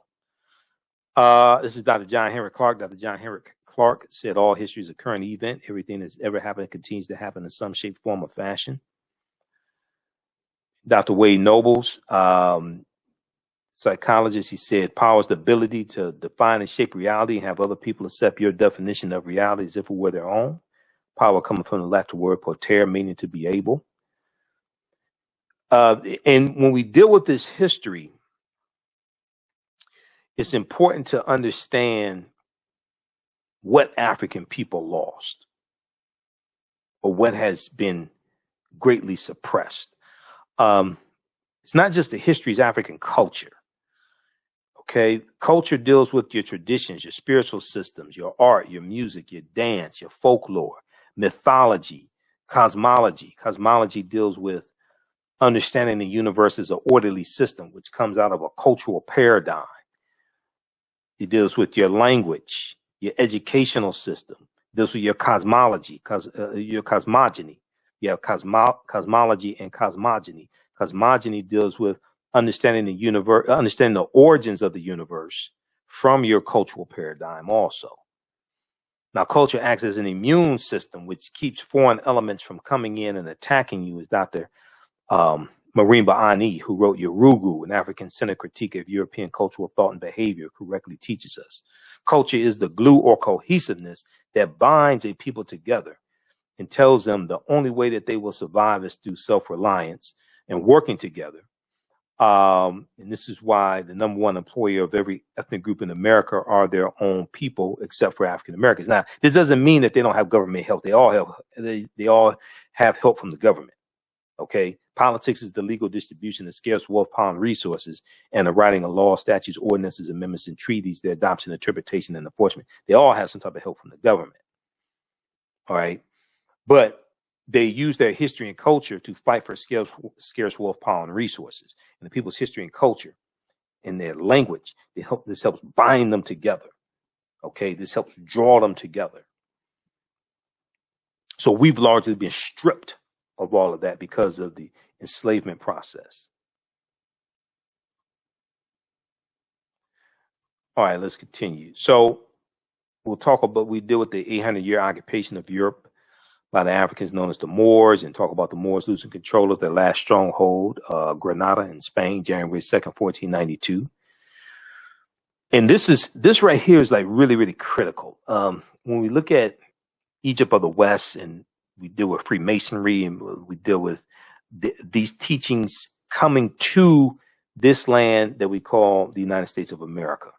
This is Dr. John Henrik Clarke. Dr. John Henrik Clarke said all history is a current event. Everything that's ever happened continues to happen in some shape, form, or fashion. Dr. Wade Nobles, psychologist, he said, power is the ability to define and shape reality and have other people accept your definition of reality as if it were their own. Power coming from the Latin word potere, meaning to be able. And when we deal with this history, it's important to understand what African people lost or what has been greatly suppressed. It's not just the history, it's African culture. Okay, culture deals with your traditions, your spiritual systems, your art, your music, your dance, your folklore, mythology, cosmology. Cosmology deals with understanding the universe as an orderly system, which comes out of a cultural paradigm. It deals with your language, your educational system. It deals with your cosmology, your cosmogony. You have cosmology and cosmogony. Cosmogony deals with understanding the universe, understanding the origins of the universe from your cultural paradigm also. Now, culture acts as an immune system, which keeps foreign elements from coming in and attacking you, as Dr. Marimba Ani, who wrote Yorugu, an African-centered critique of European cultural thought and behavior, correctly teaches us. Culture is the glue or cohesiveness that binds a people together and tells them the only way that they will survive is through self-reliance and working together. And this is why the number one employer of every ethnic group in America are their own people, except for African Americans. Now, this doesn't mean that they don't have government help. They all have help from the government. Okay, politics is the legal distribution of scarce wealth, power, and resources, and the writing of laws, statutes, ordinances, amendments, and treaties, their adoption, interpretation, and enforcement. They all have some type of help from the government. All right, but they use their history and culture to fight for scarce wealth, power, and resources. And the people's history and culture and their language, this helps bind them together. Okay, this helps draw them together. So we've largely been stripped of all of that because of the enslavement process. All right, let's continue. So we'll talk about, we deal with the 800-year occupation of Europe by the Africans known as the Moors, and talk about the Moors losing control of their last stronghold, Granada in Spain, January 2nd, 1492. And this right here is like really, really critical. When we look at Egypt of the West and we deal with Freemasonry and we deal with these teachings coming to this land that we call the United States of America.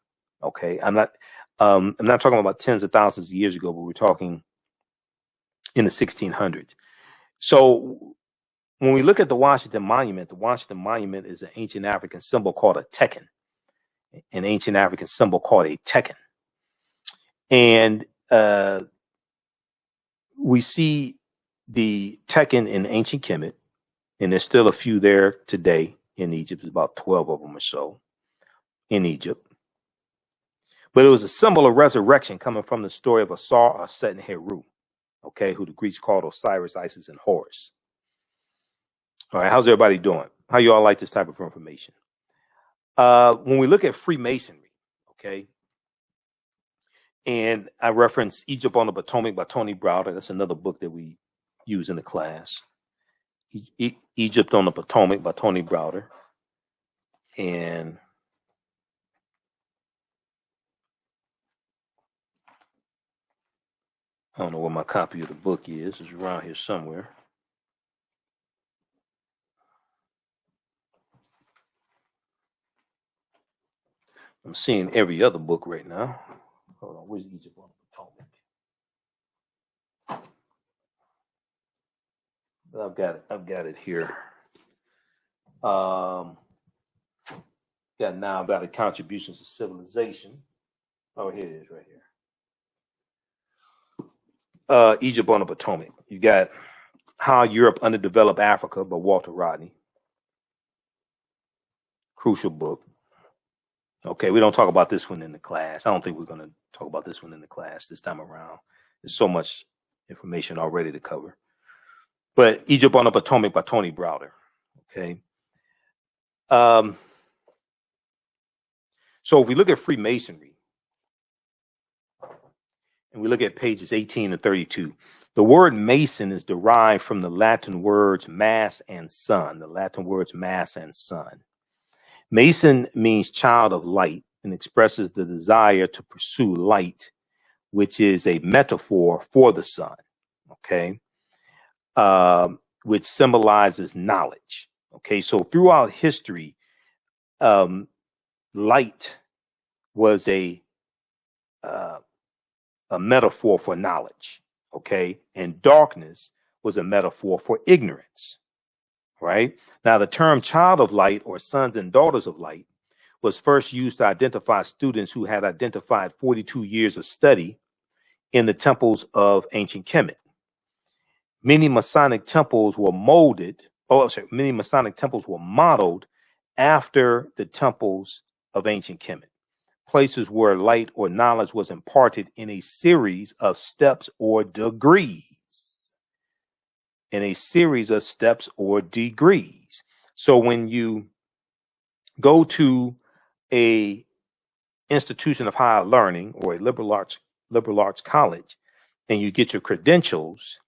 Okay, I'm not talking about tens of thousands of years ago, but we're talking in the 1600s. So when we look at the Washington Monument is an ancient African symbol called a tekken, an ancient African symbol called a tekken. And we see the tekken in ancient Kemet, and there's still a few there today in Egypt. There's about 12 of them or so in Egypt. But it was a symbol of resurrection coming from the story of Asar, Set, and Heru. Okay, who the Greeks called Osiris, Isis, and Horus. All right, how's everybody doing? How you all like this type of information? When we look at Freemasonry, okay, and I reference Egypt on the Potomac by Tony Browder. That's another book that we use in the class. Egypt on the Potomac by Tony Browder. And I don't know where my copy of the book is. It's around here somewhere. I'm seeing every other book right now. Hold on, where's Egypt on the Potomac? I've got it here. Got now about the contributions to civilization. Oh, here it is right here. Egypt on the Potomac. You got How Europe Underdeveloped Africa by Walter Rodney. Crucial book. Okay, we don't talk about this one in the class. I don't think we're going to talk about this one in the class this time around. There's so much information already to cover. But Egypt on the Potomac by Tony Browder. Okay. So if we look at Freemasonry and we look at pages 18 and 32, the word Mason is derived from the Latin words mass and sun. The Latin words mass and sun. Mason means child of light and expresses the desire to pursue light, which is a metaphor for the sun. Okay. Which symbolizes knowledge. Okay. So throughout history, light was a metaphor for knowledge, okay, and darkness was a metaphor for ignorance, right? Now, the term child of light or sons and daughters of light was first used to identify students who had identified 42 years of study in the temples of ancient Kemet. Many Masonic temples were modeled after the temples of ancient Kemet, places where light or knowledge was imparted in a series of steps or degrees. So when you go to a institution of higher learning or a liberal arts college and you get your credentials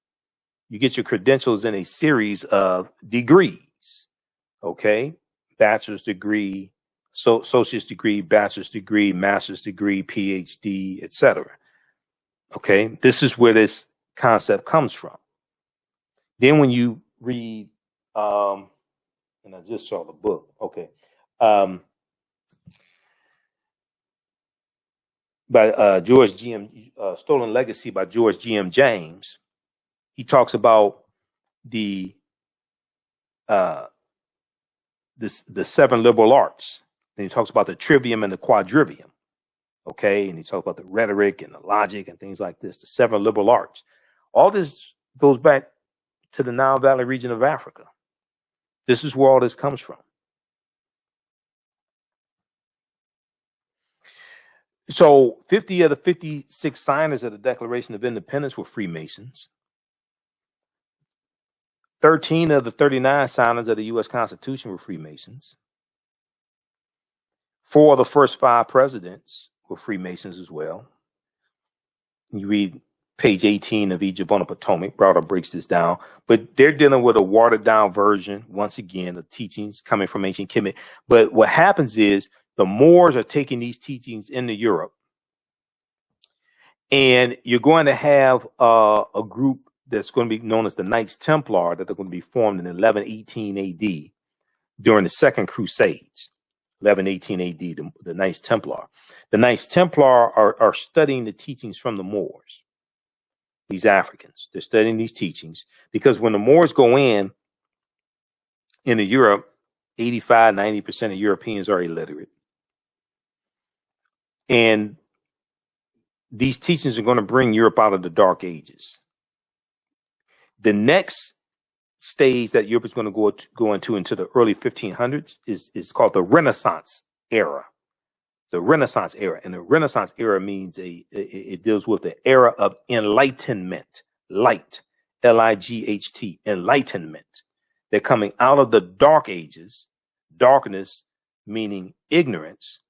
in a series of degrees, okay? Bachelor's degree, associate's degree, bachelor's degree, master's degree, PhD, etc. Okay, this is where this concept comes from. Then when you read, and I just saw the book, okay, by George G.M. Stolen Legacy by George G.M. James, he talks about the seven liberal arts. And he talks about the trivium and the quadrivium, okay? And he talks about the rhetoric and the logic and things like this, the seven liberal arts. All this goes back to the Nile Valley region of Africa. This is where all this comes from. So 50 of the 56 signers of the Declaration of Independence were Freemasons. 13 of the 39 signers of the U.S. Constitution were Freemasons. 4 of the first 5 presidents were Freemasons as well. You read page 18 of Egypt on the Potomac. Browder breaks this down. But they're dealing with a watered-down version, once again, of teachings coming from ancient Kemet. But what happens is the Moors are taking these teachings into Europe. And you're going to have a group that's going to be known as the Knights Templar that are going to be formed in 1118 AD during the Second Crusades. 1118 AD, the Knights Templar. The Knights Templar are studying the teachings from the Moors, these Africans. They're studying these teachings because when the Moors go into Europe, 85, 90% of Europeans are illiterate. And these teachings are going to bring Europe out of the Dark Ages. The next stage that Europe is going to go into the early 1500s is called the Renaissance era. The Renaissance era. And the Renaissance era means it deals with the era of enlightenment. Light. L-I-G-H-T. Enlightenment. They're coming out of the Dark Ages. Darkness meaning ignorance.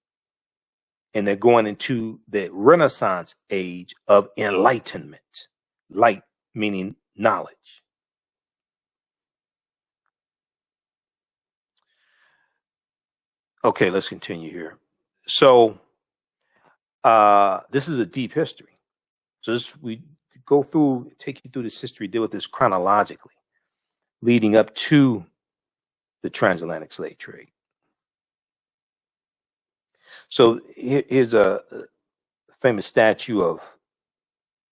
And they're going into the Renaissance age of enlightenment. Light meaning knowledge. Okay, let's continue here. So this is a deep history. So we take you through this history, deal with this chronologically, leading up to the transatlantic slave trade. So here's a famous statue of,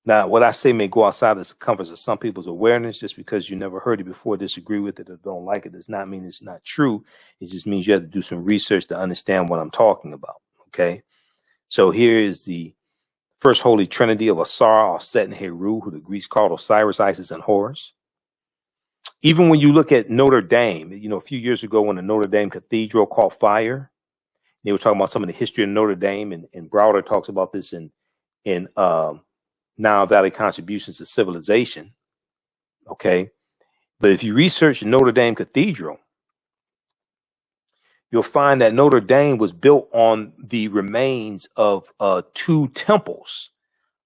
now what I say may go outside the circumference of some people's awareness. Just because you never heard it before, disagree with it, or don't like it does not mean it's not true. It just means you have to do some research to understand what I'm talking about. Okay. So here is the first holy trinity of Asar, Set, and Heru, who the Greeks called Osiris, Isis, and Horus. Even when you look at Notre Dame, a few years ago when the Notre Dame Cathedral caught fire, they were talking about some of the history of Notre Dame, and Browder talks about this in Nile Valley Contributions to Civilization. Okay. But if you research Notre Dame Cathedral, you'll find that Notre Dame was built on the remains of two temples.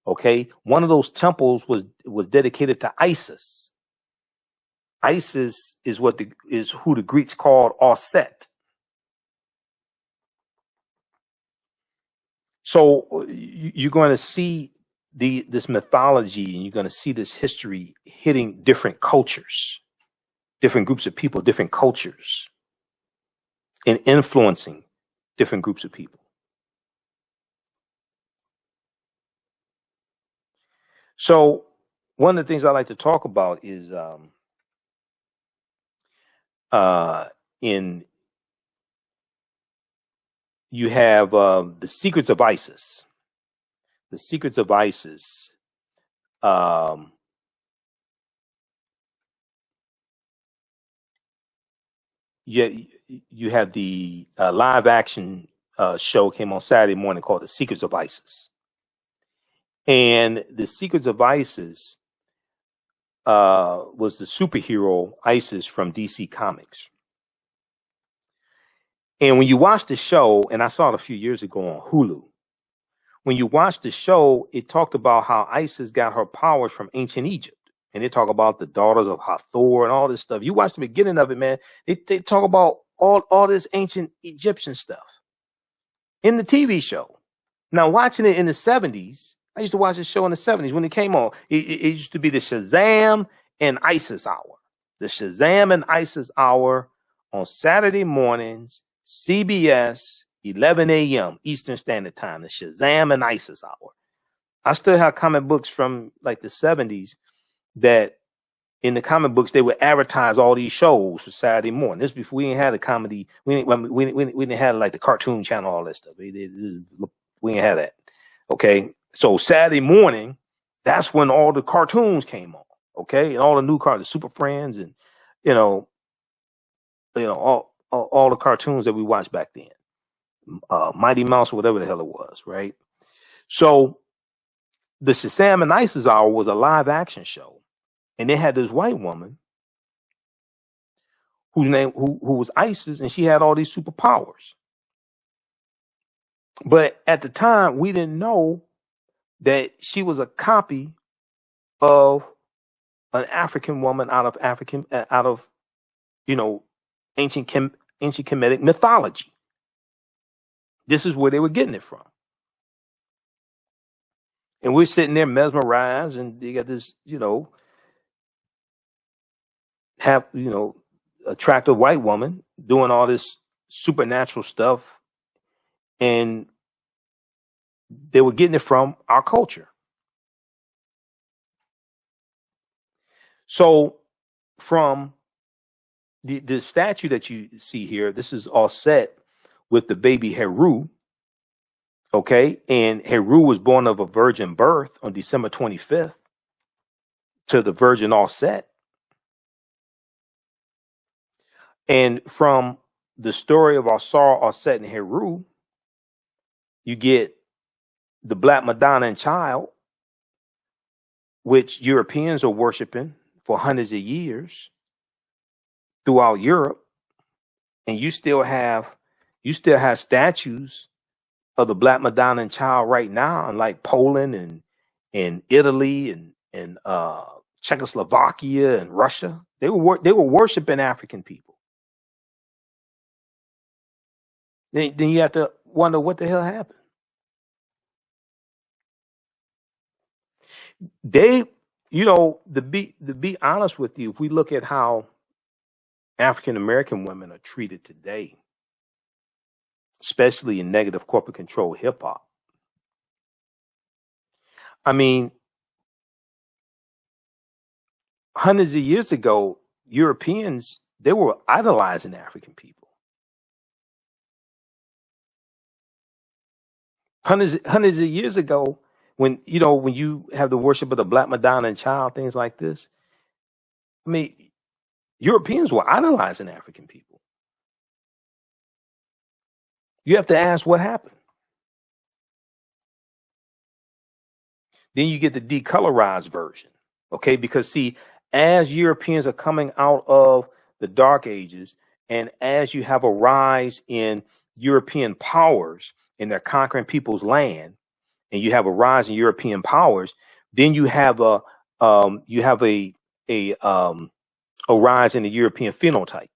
Okay, one of those temples was dedicated to Isis. Isis is who the Greeks called Auset. So you're going to see this mythology, and you're going to see this history hitting different cultures, different groups of people, different cultures, and influencing different groups of people. So one of the things I like to talk about is you have the secrets of Isis. The secrets of Isis. You have the live action show came on Saturday morning called The Secrets of Isis. And The Secrets of Isis was the superhero Isis from DC Comics. And when you watch the show, and I saw it a few years ago on Hulu, when you watch the show, it talked about how Isis got her powers from ancient Egypt. And they talk about the daughters of Hathor and all this stuff. You watch the beginning of it, man. They talk about all this ancient Egyptian stuff in the TV show. Now, watching it in the 70s, I used to watch the show in the 70s when it came on. It used to be the Shazam and Isis hour. The Shazam and Isis hour on Saturday mornings, CBS, 11 a.m. Eastern Standard Time. The Shazam and Isis hour. I still have comic books from like the 70s that in the comic books they would advertise all these shows for Saturday morning. This before we didn't have the comedy. We didn't have like the cartoon channel, all that stuff. We didn't have that. Okay, so Saturday morning, that's when all the cartoons came on. Okay, and all the new cartoons, the Super Friends, and all the cartoons that we watched back then, Mighty Mouse or whatever the hell it was, right? So the Shazam and Isis hour was a live action show. And they had this white woman who was Isis, and she had all these superpowers. But at the time, we didn't know that she was a copy of an African woman out of ancient Kemetic mythology. This is where they were getting it from. And we're sitting there mesmerized, and you got this, attractive white woman doing all this supernatural stuff, and they were getting it from our culture. So from the statue that you see here, this is all set with the baby Heru. Okay, and Heru was born of a virgin birth on December 25th to the virgin Auset. And from the story of Asar, Auset, and Heru, you get the Black Madonna and Child, which Europeans are worshiping for hundreds of years throughout Europe. And you still have statues of the Black Madonna and Child right now in like Poland and Italy and Czechoslovakia and Russia. They were worshiping African people. Then you have to wonder what the hell happened. To be honest with you, if we look at how African American women are treated today, especially in negative corporate control hip hop, I mean, hundreds of years ago, Europeans, they were idolizing African people. Hundreds of years ago, when you have the worship of the Black Madonna and Child, things like this, I mean, Europeans were idolizing African people. You have to ask what happened. Then you get the decolorized version, okay? Because see, as Europeans are coming out of the Dark Ages, and as you have a rise in European powers and they're conquering people's land, and you have a rise in European powers, then you have a a rise in the European phenotype.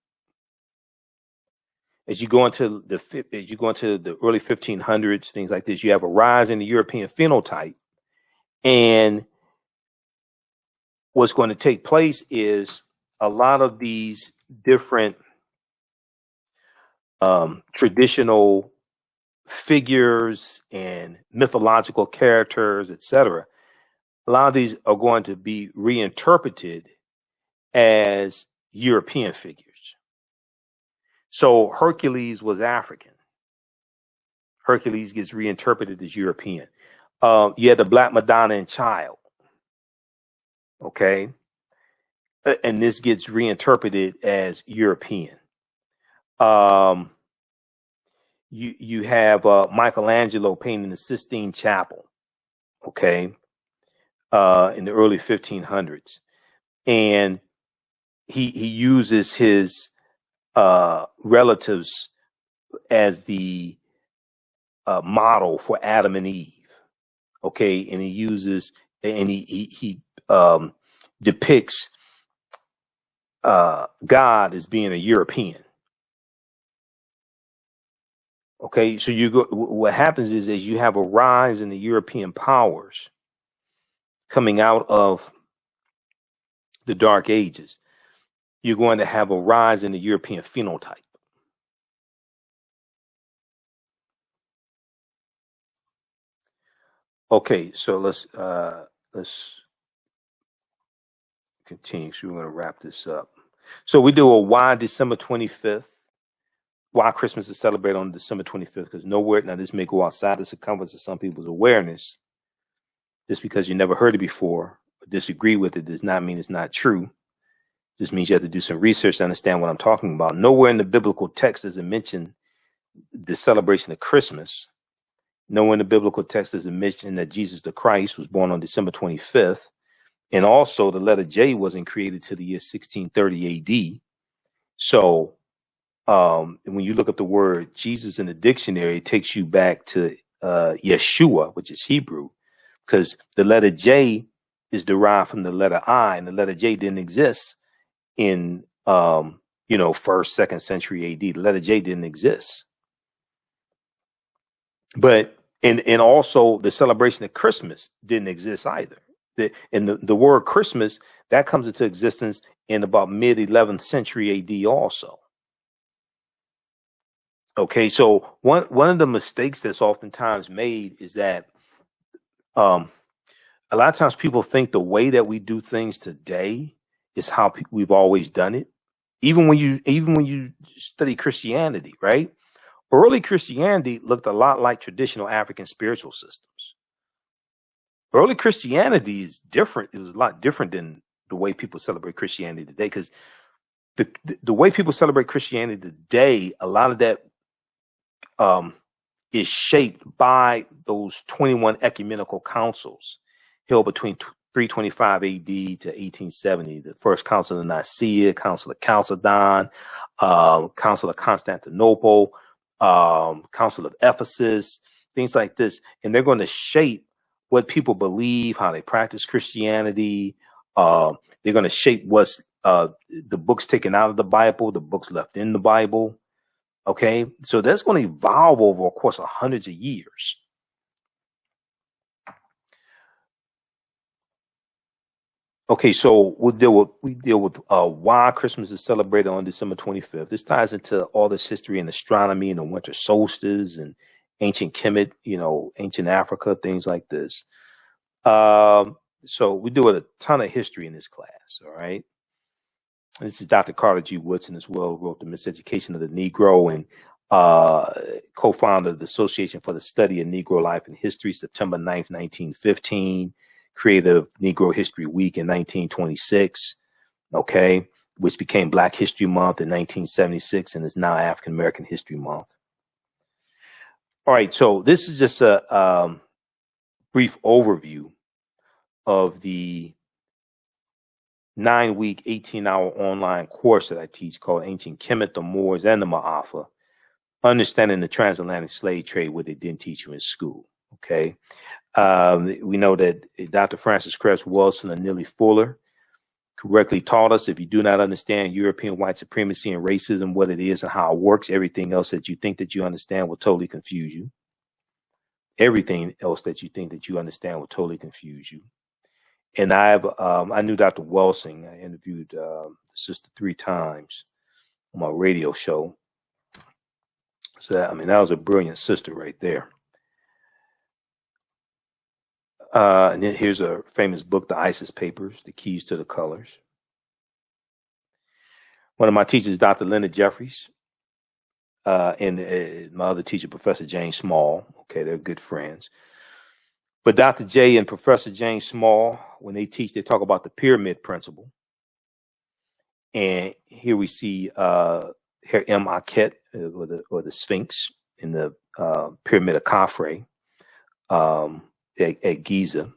As you go into the early 1500s, things like this, you have a rise in the European phenotype, and what's going to take place is a lot of these different traditional figures and mythological characters, etc. A lot of these are going to be reinterpreted as European figures. So Hercules was African. Hercules gets reinterpreted as European. You had the Black Madonna and Child. Okay. And this gets reinterpreted as European. You have Michelangelo painting the Sistine Chapel, okay, in the early 1500s, and he uses his relatives as the model for Adam and Eve, okay, and he depicts God as being a European. Okay, so what happens is you have a rise in the European powers coming out of the Dark Ages. You're going to have a rise in the European phenotype. Okay, so let's continue. So we're going to wrap this up. So we do a why December 25th. Why Christmas is celebrated on December 25th, because nowhere, now this may go outside the circumference of some people's awareness. Just because you never heard it before or disagree with it does not mean it's not true. Just means you have to do some research to understand what I'm talking about. Nowhere in the biblical text does it mention the celebration of Christmas. Nowhere in the biblical text does it mention that Jesus the Christ was born on December 25th. And also the letter J wasn't created till the year 1630 AD. So when you look up the word Jesus in the dictionary, it takes you back to Yeshua, which is Hebrew, because the letter J is derived from the letter I, and the letter J didn't exist in first, second century AD. The letter J didn't exist. But and also the celebration of Christmas didn't exist either. The word Christmas, that comes into existence in about mid 11th century AD also. Okay, so one of the mistakes that's oftentimes made is that a lot of times people think the way that we do things today is how we've always done it. Even when you study Christianity, right? Early Christianity looked a lot like traditional African spiritual systems. Early Christianity is different. It was a lot different than the way people celebrate Christianity today, because the way people celebrate Christianity today, a lot of that is shaped by those 21 ecumenical councils held between 325 AD to 1870. The first Council of Nicaea, Council of Chalcedon, Council of Constantinople, Council of Ephesus, things like this. And they're going to shape what people believe, how they practice Christianity. They're going to shape what's the books taken out of the Bible, the books left in the Bible. Okay, so that's going to evolve over a course of hundreds of years. Okay, so we deal with why Christmas is celebrated on December 25th. This ties into all this history in astronomy and the winter solstice and ancient Kemet, ancient Africa, things like this. So we do a ton of history in this class. All right. This is Dr. Carter G. Woodson as well, who wrote The Miseducation of the Negro and co-founder of the Association for the Study of Negro Life and History, September 9th, 1915, creator of Negro History Week in 1926, okay, which became Black History Month in 1976 and is now African American History Month. All right, so this is just a brief overview of the 9-week, 18-hour online course that I teach called Ancient Kemet, the Moors, and the Maafa, Understanding the Transatlantic Slave Trade, what they didn't teach you in school. Okay. We know that Dr. Francis Cress Wilson and Neely Fuller correctly taught us, if you do not understand European white supremacy and racism, what it is and how it works, everything else that you think that you understand will totally confuse you. Everything else that you think that you understand will totally confuse you. And I knew Dr. Wilson. I interviewed the sister 3 times on my radio show. So that was a brilliant sister right there. And then here's a famous book, The ISIS Papers, The Keys to the Colors. One of my teachers, Dr. Leonard Jeffries, and my other teacher, Professor James Small. Okay, they're good friends. But Dr. J and Professor James Small, when they teach, they talk about the pyramid principle. And here we see Her Imhotep, or the Sphinx, in the Pyramid of Khafre at Giza.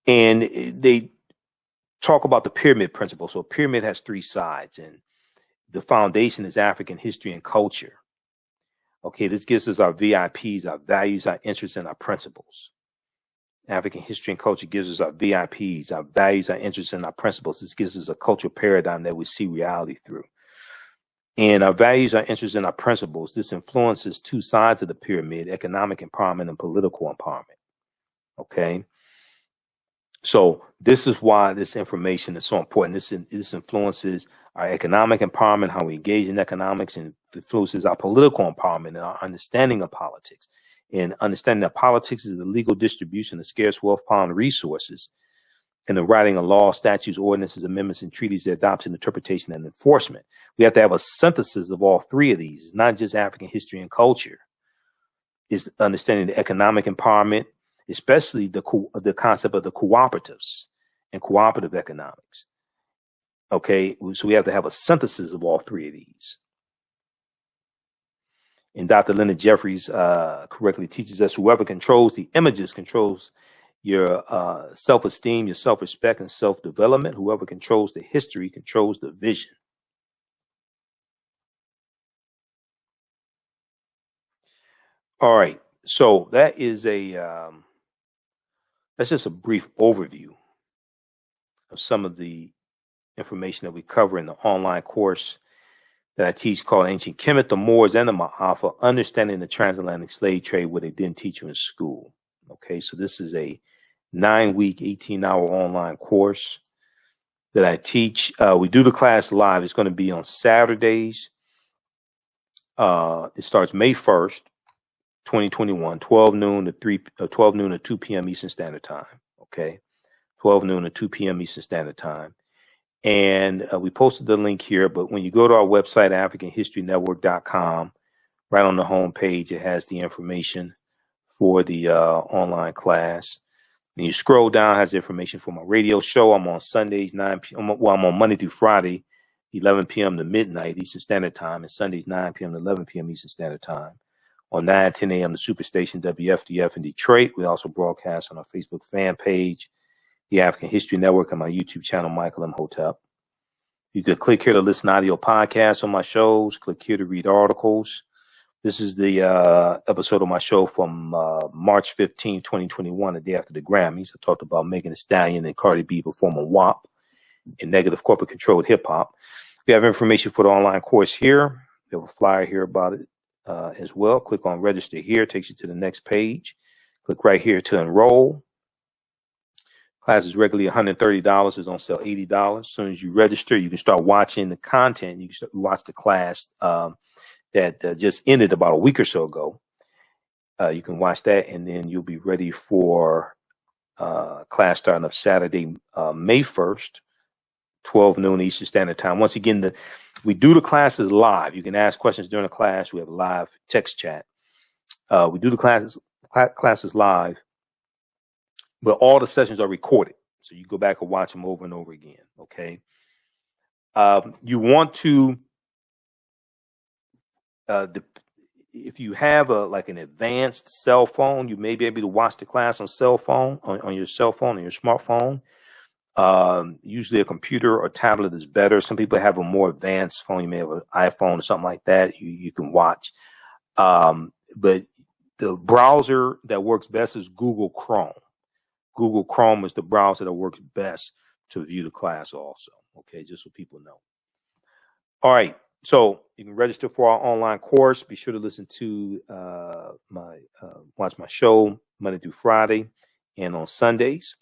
And they talk about the pyramid principle. So a pyramid has 3 sides, and the foundation is African history and culture. Okay, this gives us our VIPs, our values, our interests, and our principles. African history and culture gives us our VIPs, our values, our interests, and our principles. This gives us a cultural paradigm that we see reality through. And our values, our interests, and our principles, this influences 2 sides of the pyramid, economic empowerment and political empowerment. Okay. So this is why this information is so important. This influences our economic empowerment, how we engage in economics, and influences our political empowerment and our understanding of politics. And understanding that politics is the legal distribution of scarce wealth, power, and resources, and the writing of laws, statutes, ordinances, amendments, and treaties, their adoption, interpretation, and enforcement. We have to have a synthesis of all 3 of these. It's not just African history and culture. It's understanding the economic empowerment, especially the concept of the cooperatives and cooperative economics. Okay, so we have to have a synthesis of all 3 of these. And Dr. Leonard Jeffries correctly teaches us, whoever controls the images controls your self-esteem, your self-respect, and self-development. Whoever controls the history controls the vision. All right, so that is that's just a brief overview of some of the information that we cover in the online course that I teach called Ancient Kemet, the Moors, and the Maafa, Understanding the Transatlantic Slave Trade, what they didn't teach you in school. Okay, so this is a 9-week, 18-hour online course that I teach. We do the class live. It's going to be on Saturdays. It starts May 1st, 2021, 12 noon to 2 p.m. Eastern Standard Time. Okay, 12 noon to 2 p.m. Eastern Standard Time. And we posted the link here, but when you go to our website, AfricanHistoryNetwork.com, right on the home page, it has the information for the online class. And you scroll down, it has information for my radio show. I'm on Sundays, 9 p.m. Well, I'm on Monday through Friday, 11 p.m. to midnight Eastern Standard Time, and Sundays, 9 p.m. to 11 p.m. Eastern Standard Time. On 9:10 a.m., the Superstation WFDF in Detroit. We also broadcast on our Facebook fan page, the African History Network, and my YouTube channel, Michael Imhotep. You could click here to listen to audio podcasts on my shows. Click here to read articles. This is the episode of my show from March 15, 2021, the day after the Grammys. I talked about Megan Thee Stallion and Cardi B performing WAP in negative corporate controlled hip hop. We have information for the online course here. We have a flyer here about it as well. Click on register here, takes you to the next page. Click right here to enroll. Class is regularly $130. It's on sale $80. As soon as you register, you can start watching the content. You can start, watch the class that just ended about a week or so ago. You can watch that, and then you'll be ready for class starting up Saturday, May 1st, 12 noon Eastern Standard Time. Once again, we do the classes live. You can ask questions during the class. We have a live text chat. We do the classes live, but all the sessions are recorded. So you go back and watch them over and over again. Okay. You want to, if you have like an advanced cell phone, you may be able to watch the class on your cell phone, on your smartphone. Usually a computer or tablet is better. Some people have a more advanced phone. You may have an iPhone or something like that. You can watch. But the browser that works best is Google Chrome. Google Chrome is the browser that works best to view the class also. Okay, just so people know. All right, so you can register for our online course. Be sure to listen to watch my show Monday through Friday and on Sundays.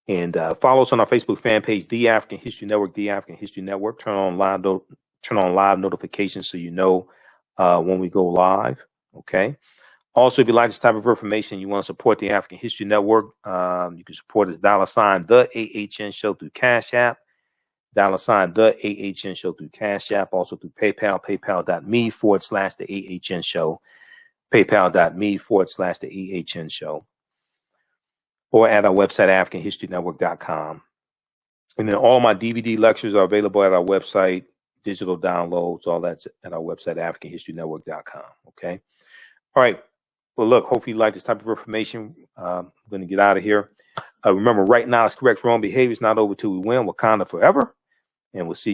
And follow us on our Facebook fan page, The African History Network, The African History Network. Turn on live notifications so you know when we go live. Okay. Also, if you like this type of information, you want to support the African History Network, you can support us $ the AHN Show through Cash App, $ the AHN Show through Cash App, also through PayPal, paypal.me/the AHN Show, paypal.me/the AHN Show, or at our website, AfricanHistoryNetwork.com. And then all my DVD lectures are available at our website, digital downloads, all that's at our website, AfricanHistoryNetwork.com. Okay. All right. Well, look, hopefully you like this type of information. I'm going to get out of here. Remember, right now is correct. Wrong behavior is not over till we win. Wakanda forever. And we'll see you.